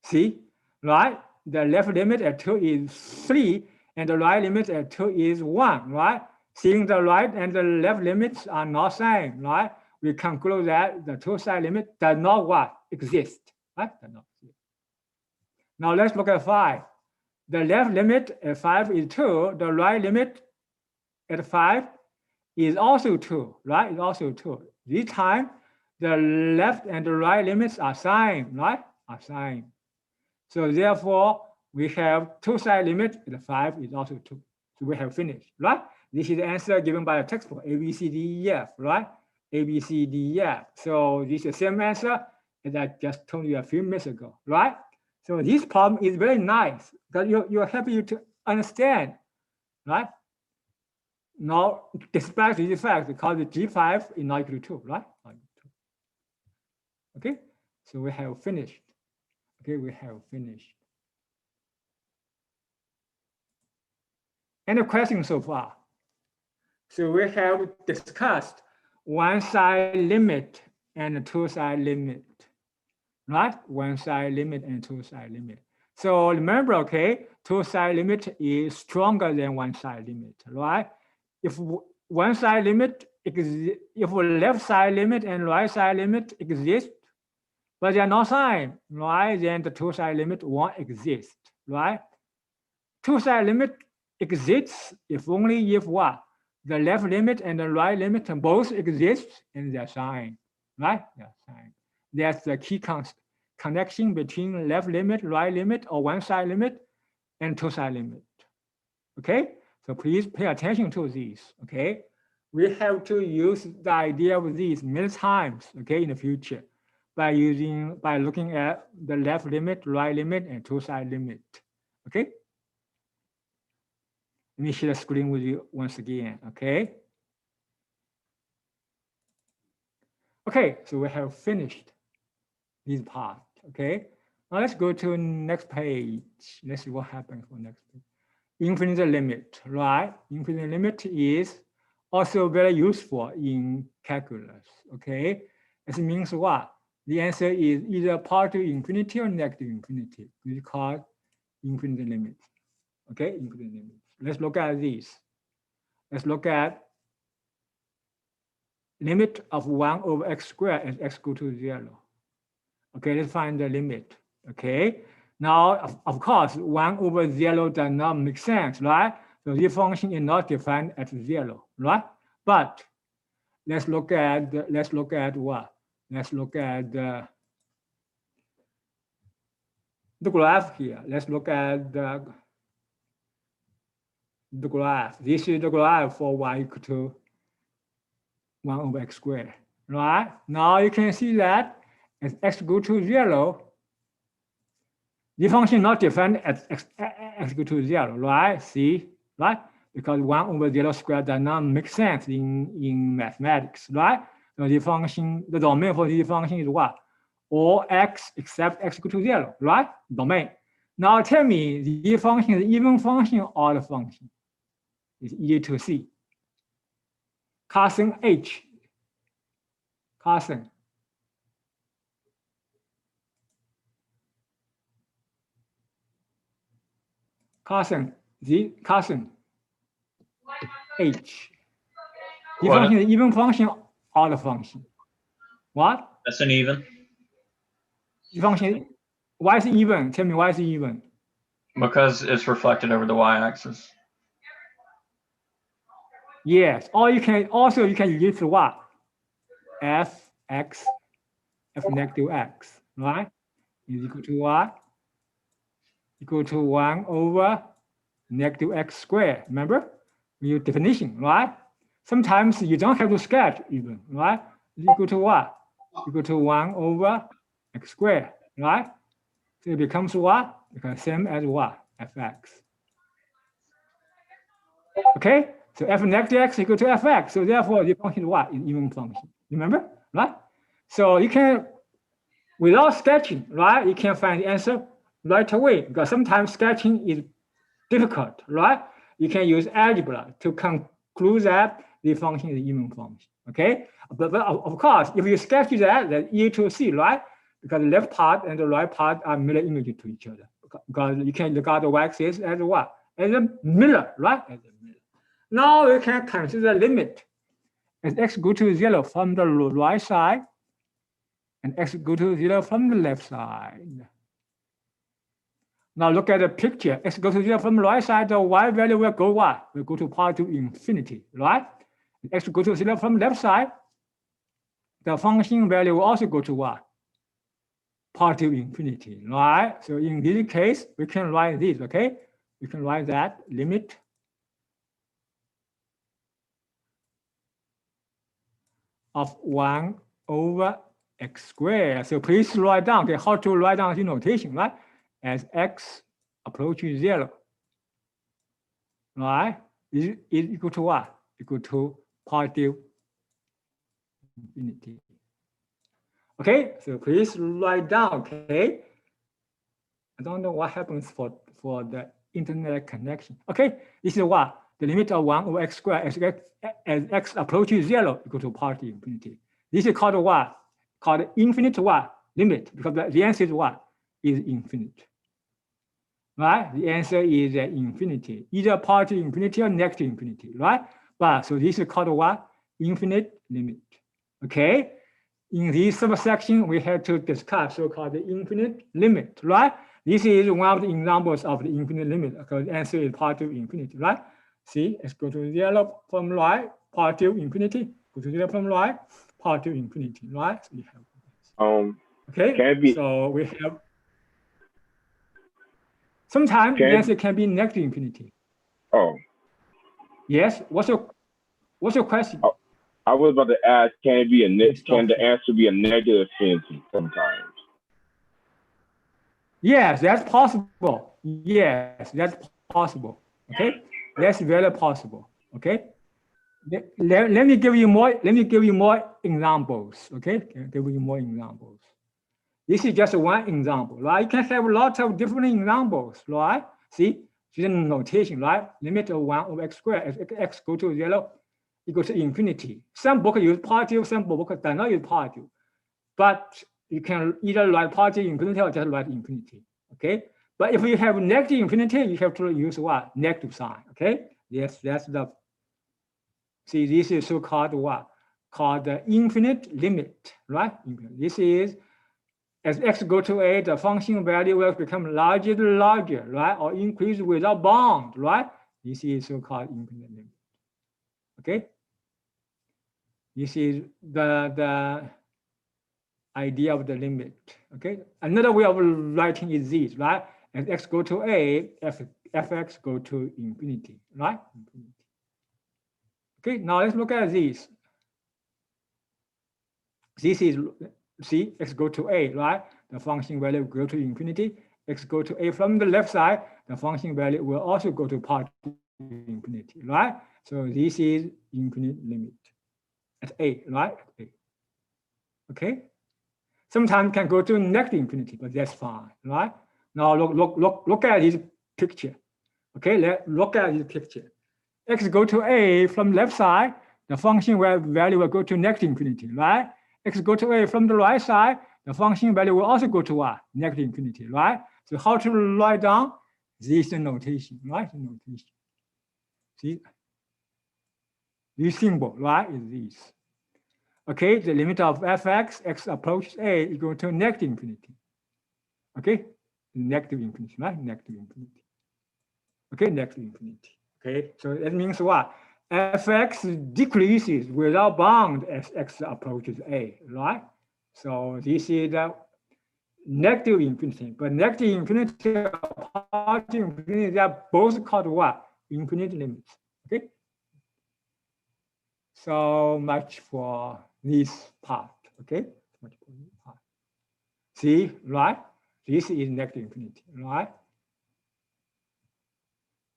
See, right? The left limit at 2 is 3, and the right limit at 2 is 1, right? Seeing the right and the left limits are not same, right? We conclude that the two-side limit does not what? Exist, right? Does not exist. Now let's look at 5. The left limit at 5 is 2. The right limit at 5 is also 2, right? It's also 2. This time, the left and the right limits are same, right? Are same. So therefore, we have two-side limit at 5 is also 2. So we have finished, right? This is the answer given by the textbook, A, B, C, D, E, F, right? A, B, C, D, E, F. So this is the same answer as I just told you a few minutes ago, right? So this problem is very nice because you're helping you to understand, right? Now, despite the fact because the G5 is not equal to 2, right? Okay, so we have finished. Okay, we have finished. Any questions so far? So we have discussed one-side limit and two-side limit, right? One-side limit and two-side limit. So remember, okay, two-side limit is stronger than one-side limit, right? If one-side limit exists, if left side limit and right side limit exist, but they are not same, right? Then the two-side limit won't exist, right? Two-side limit exists if only if what? The left limit and the right limit both exist and they're same, right? They're same. That's the key connection between left limit, right limit, or one-side limit and two-side limit. Okay, so please pay attention to these. Okay, we have to use the idea of these many times, okay, in the future by looking at the left limit, right limit, and two-side limit, okay? Let me share the screen with you once again, okay? Okay, so we have finished this part, okay? Now let's go to next page. Let's see what happens for next page. Infinite limit, right? Infinite limit is also very useful in calculus, okay? This means what? The answer is either positive infinity or negative infinity. We call it infinite limit, okay? Infinite limit. Let's look at this. Let's look at limit of 1 over x squared as x go to 0. Okay, let's find the limit, okay? Now, of course, 1 over 0 does not make sense, right? So this function is not defined at 0, right? But let's look at what? Let's look at the graph here. Let's look at the graph. This is the graph for y equal to 1 over x squared, right? Now you can see that as x go to 0, the function is not defined at x go to 0, right? See, right? Because 1 over 0 squared does not make sense in mathematics, right? So the function, the domain for this function is what? All x except x equal to 0, right? Domain. Now tell me, the function is even function or odd function? It's easy to see. Carson H. Carson. Carson H. The function is even function, odd function. What? That's an even. The function, why is it even? Tell me why is it even? Because it's reflected over the y-axis. Yes. Or you can use what? F negative x, right? Is equal to what? Equal to 1 over negative x squared. Remember your definition, right? Sometimes you don't have to sketch even, right? It's equal to what? Equal to 1 over x squared, right? So it becomes what? Because same as what? Fx. Okay? So f negative x equal to fx. So therefore, the function is what? Is even function. Remember, right? So you can, without sketching, right? You can find the answer right away because sometimes sketching is difficult, right? You can use algebra to conclude that the function is even function. Okay, but of course, if you sketch that, that's easy to see, right? Because the left part and the right part are mirror images to each other. Because you can regard the y-axis as what? As a mirror, right? As a mirror. Now we can consider the limit as x go to 0 from the right side and x go to 0 from the left side. Now look at the picture. X goes to 0 from the right side, the y value will go what? Will go to positive infinity, right? X goes to 0 from the left side, the function value will also go to what? Positive infinity, right? So in this case, we can write this, okay? We can write that limit of 1 over x squared. So please write down, okay, how to write down the notation, right? As x approaches 0, right? Is equal to what? Equal to positive infinity. Okay, so please write down, okay? I don't know what happens for the internet connection. Okay, this is what? The limit of 1 over x squared as x approaches 0 equal to positive infinity. This is called what? Called infinite what? Limit, because the answer is what? Is infinite. Right? The answer is infinity, either positive infinity or negative infinity, right? But so this is called what? Infinite limit. Okay. In this subsection, we have to discuss so-called infinite limit, right? This is one of the examples of the infinite limit because the answer is positive infinity, right? See, let's go to 0 from right, positive infinity, go to 0 from right, positive infinity, right? So we have okay, so we have sometimes the answer can be negative infinity. Oh. Yes, what's your What's your question? I was about to ask, can it be can the here. answer be a negative infinity sometimes? Yes, that's possible. Yes, that's possible. Okay, that's very possible. Okay, let me give you more. Let me give you more examples. Okay, give you more examples. This is just one example, right? You can have a lot of different examples, right? See, this is notation, right? Limit of 1 over x squared as x go to 0 equals to infinity. Some books use positive, some books do not use positive. But you can either write positive infinity or just write infinity, okay? But if you have negative infinity, you have to use what? Negative sign, okay? Yes, that's the, see, this is so-called what? Called the infinite limit, right? This is, as x go to a, the function value will become larger and larger, right? Or increase without bound, right? This is so-called infinite limit, okay? This is the idea of the limit, okay? Another way of writing is this, right? As x go to a, fx go to infinity, right? Infinity. Okay, now let's look at this. This is, see, x go to a, right? The function value go to infinity. X go to a from the left side, the function value will also go to positive infinity, right? So this is infinite limit at a, right? Okay. Sometimes can go to negative infinity, but that's fine, right? Now look at this picture. Okay, let's look at this picture. X go to a from left side, the function value will go to negative infinity, right? X go to a from the right side, the function value will also go to what? Negative infinity, right? So how to write down? This is the notation, right? The notation. See, this symbol, right? Is this. Okay, the limit of fx, x approaches a equal to negative infinity. Okay, negative infinity, right? Negative infinity. Okay, negative infinity. Okay, so that means what? Fx decreases without bound as x approaches a, right? So this is the negative infinity, but negative infinity or positive infinity, they are both called what? Infinite limits. Okay. So much for this part. Okay. Much for this part. See, right? This is negative infinity, right?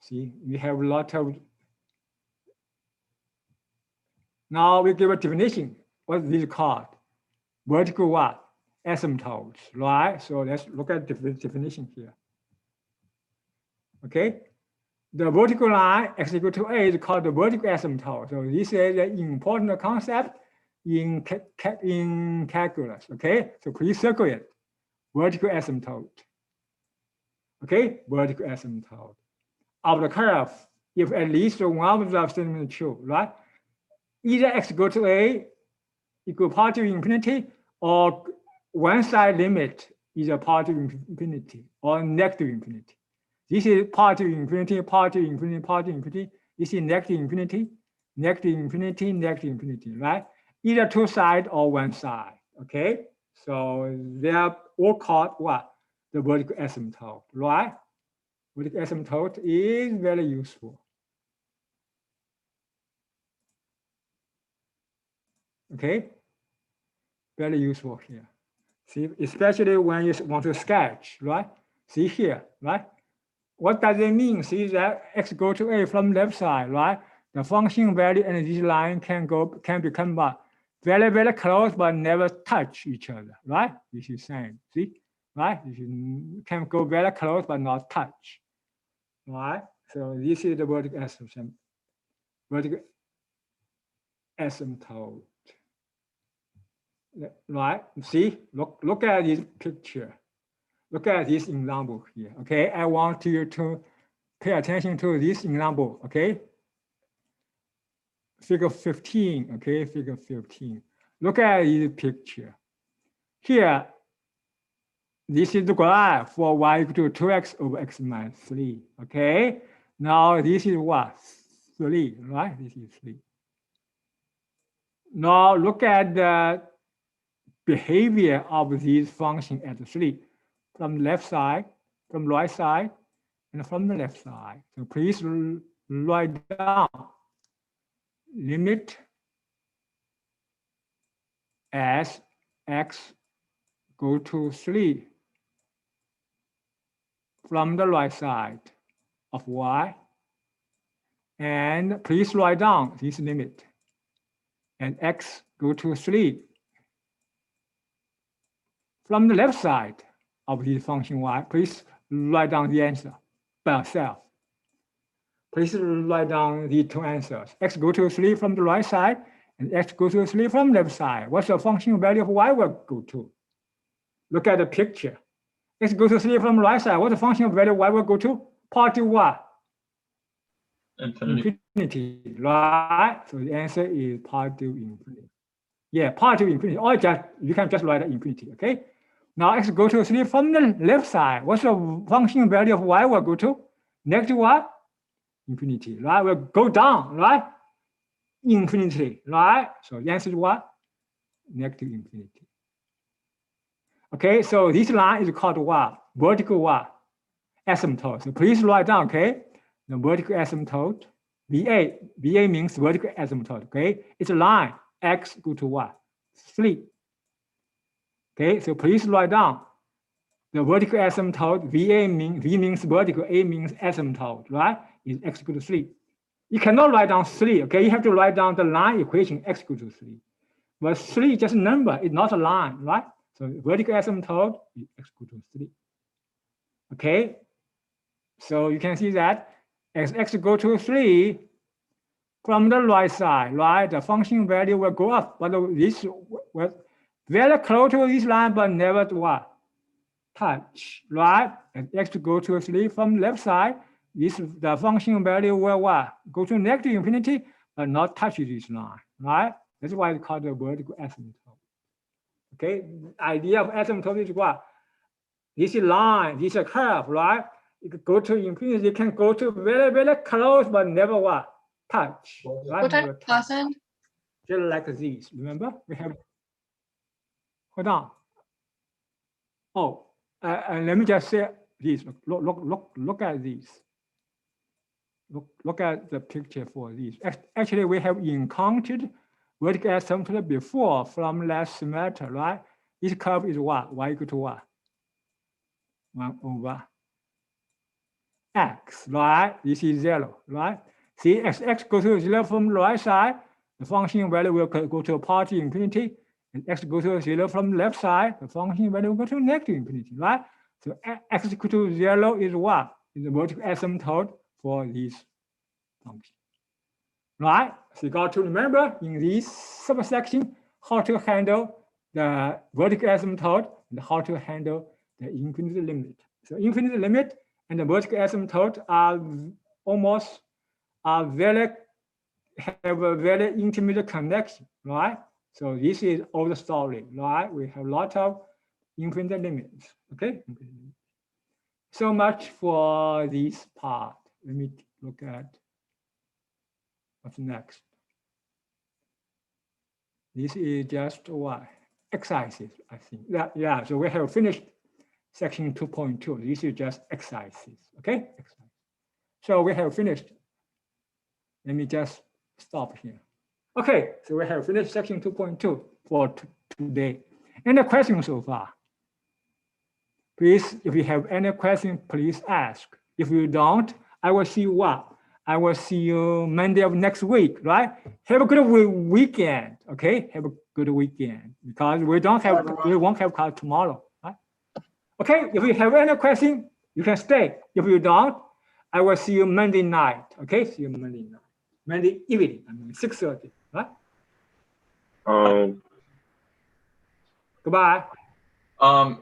See, we have a lot of. Now we give a definition. What is this called? Vertical what? Asymptotes, right? So let's look at the definition here. Okay. The vertical line x equal to a is called the vertical asymptote. So this is an important concept in calculus. Okay. So please circle it. Vertical asymptote. Okay. Vertical asymptote of the curve if at least one of the statements true, right? Either x go to a equal positive infinity or one side limit is a positive infinity or negative infinity. This is positive infinity, positive infinity, positive infinity. This is negative infinity, negative infinity, negative infinity, right? Either two sides or one side, okay? So they are all called what? The vertical asymptote, right? Vertical asymptote is very useful. Okay, very useful here. See, especially when you want to sketch, right? See here, right? What does it mean? See that x go to a from left side, right? The function value and this line can become what? Very, very close, but never touch each other, right? This is same, see, right? This can go very close, but not touch, right? So this is the vertical asymptote. Vertical asymptote. Right? See, look at this picture. Look at this example here. Okay, I want you to pay attention to this example. Okay, figure 15. Okay, figure 15. Look at this picture. Here, this is the graph for y equal to 2x over x minus 3. Okay, now this is what? 3, right? This is 3. Now look at the behavior of this function at 3 from the left side, from right side, and from the left side. So please write down limit as x go to 3 from the right side of y. And please write down this limit. And x go to 3 from the left side of this function y. Please write down the answer by yourself. Please write down the two answers. X go to 3 from the right side, and x go to 3 from left side. What's the function value of y will go to? Look at the picture. X go to 3 from the right side. What's the function value of y will go to? Positive what? Infinity, right? So the answer is positive infinity. Yeah, positive infinity. Or just you can just write infinity, okay? Now x go to 3 from the left side. What's the function value of y will go to? Negative what? Infinity, right? Will go down, right? Infinity, right? So the answer is what? Negative infinity. Okay, so this line is called what? Vertical what? Asymptote. So please write down, okay? The vertical asymptote, VA. VA means vertical asymptote, okay? It's a line, x go to what? 3. Okay, so please write down the vertical asymptote. VA means V means vertical, A means asymptote, right? Is x equal to 3. You cannot write down 3, okay? You have to write down the line equation x equal to 3. But 3 is just a number, it's not a line, right? So vertical asymptote is x equal to 3. Okay, so you can see that as x go to 3 from the right side, right? The function value will go up, but this was very close to this line, but never to what? Touch, right? As x go to 3 from left side, the function value will what? Go to negative infinity, but not touch this line, right? That's why it's called the vertical asymptote. Okay, the idea of asymptote is what? This is line, this is a curve, right? It can go to infinity, it can go to very, very close, but never what? Touch. Right? What time class end? Just like this. Remember? We have, hold on. Oh, let me just say this. Look at this. Look at the picture for this. Actually, we have encountered vertical asymptote before from last semester, right? This curve is what? Y equal to what? 1 over x, right? This is 0, right? See, as x goes to 0 from the right side, the function value will go to positive infinity. And x goes to 0 from the left side, the function value will go to negative infinity, right? So x equal to 0 is what? Is the vertical asymptote for this function, right? So you got to remember in this subsection how to handle the vertical asymptote and how to handle the infinity limit. So infinity limit and the vertical asymptote are have a very intimate connection, right? So this is all the story, right? We have a lot of infinite limits, okay? So much for this part. Let me look at what's next. This is just what? Exercises, I think. Yeah, so we have finished section 2.2. This is just exercises, okay? So we have finished. Let me just stop here. Okay, so we have finished section 2.2 for today. Any questions so far? Please, if you have any question, please ask. If you don't, I will see you what? I will see you Monday of next week, right? Have a good weekend, okay? Have a good weekend because we won't have class tomorrow, right? Okay, if you have any question, you can stay. If you don't, I will see you Monday night, okay? See you Monday night. Monday evening, 6:30, right? Goodbye.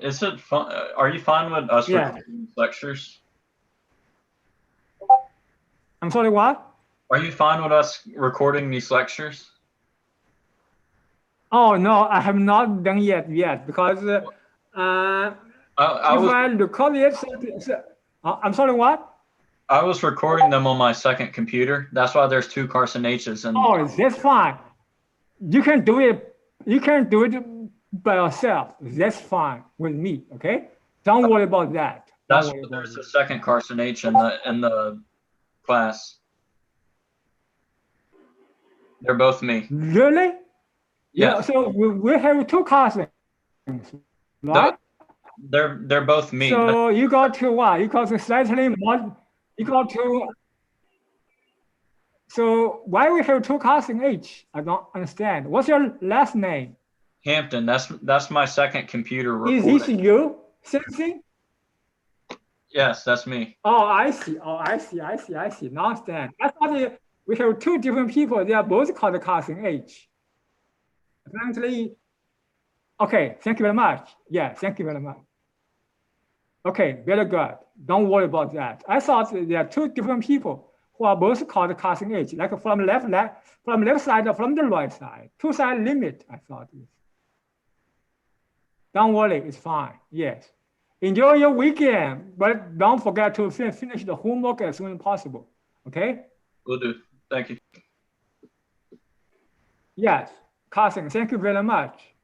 Is it fun? Are you fine with us recording lectures? I'm sorry, what? Are you fine with us recording these lectures? Oh no, I have not done yet because if I record it, I'm sorry, what? I was recording them on my second computer. That's why there's 2 Carson H's. And oh, that's fine. You can do it. You can do it by yourself. That's fine with me. Okay. Don't worry about that. There's a second Carson H in the class. They're both me. Really? Yeah. Yes. So we have two cousins, right? They're both me. So you got to what? You got to slightly more. You got to. So why we have two cousins each? I don't understand. What's your last name? Hampton, that's my second computer Is recording. this you? Same thing? Yes, that's me. Oh, I see. Oh, I see. Now I understand. I thought we have two different people. They are both called cousin H. Apparently. Okay. Thank you very much. Yeah. Thank you very much. Okay. Very good. Don't worry about that. I thought there are two different people who are both called cousin H, like from left side or from the right side. Two side limit. I thought. Don't worry. It's fine. Yes. Enjoy your weekend, but don't forget to finish the homework as soon as possible. Okay? Will do. Thank you. Yes, Carson, thank you very much.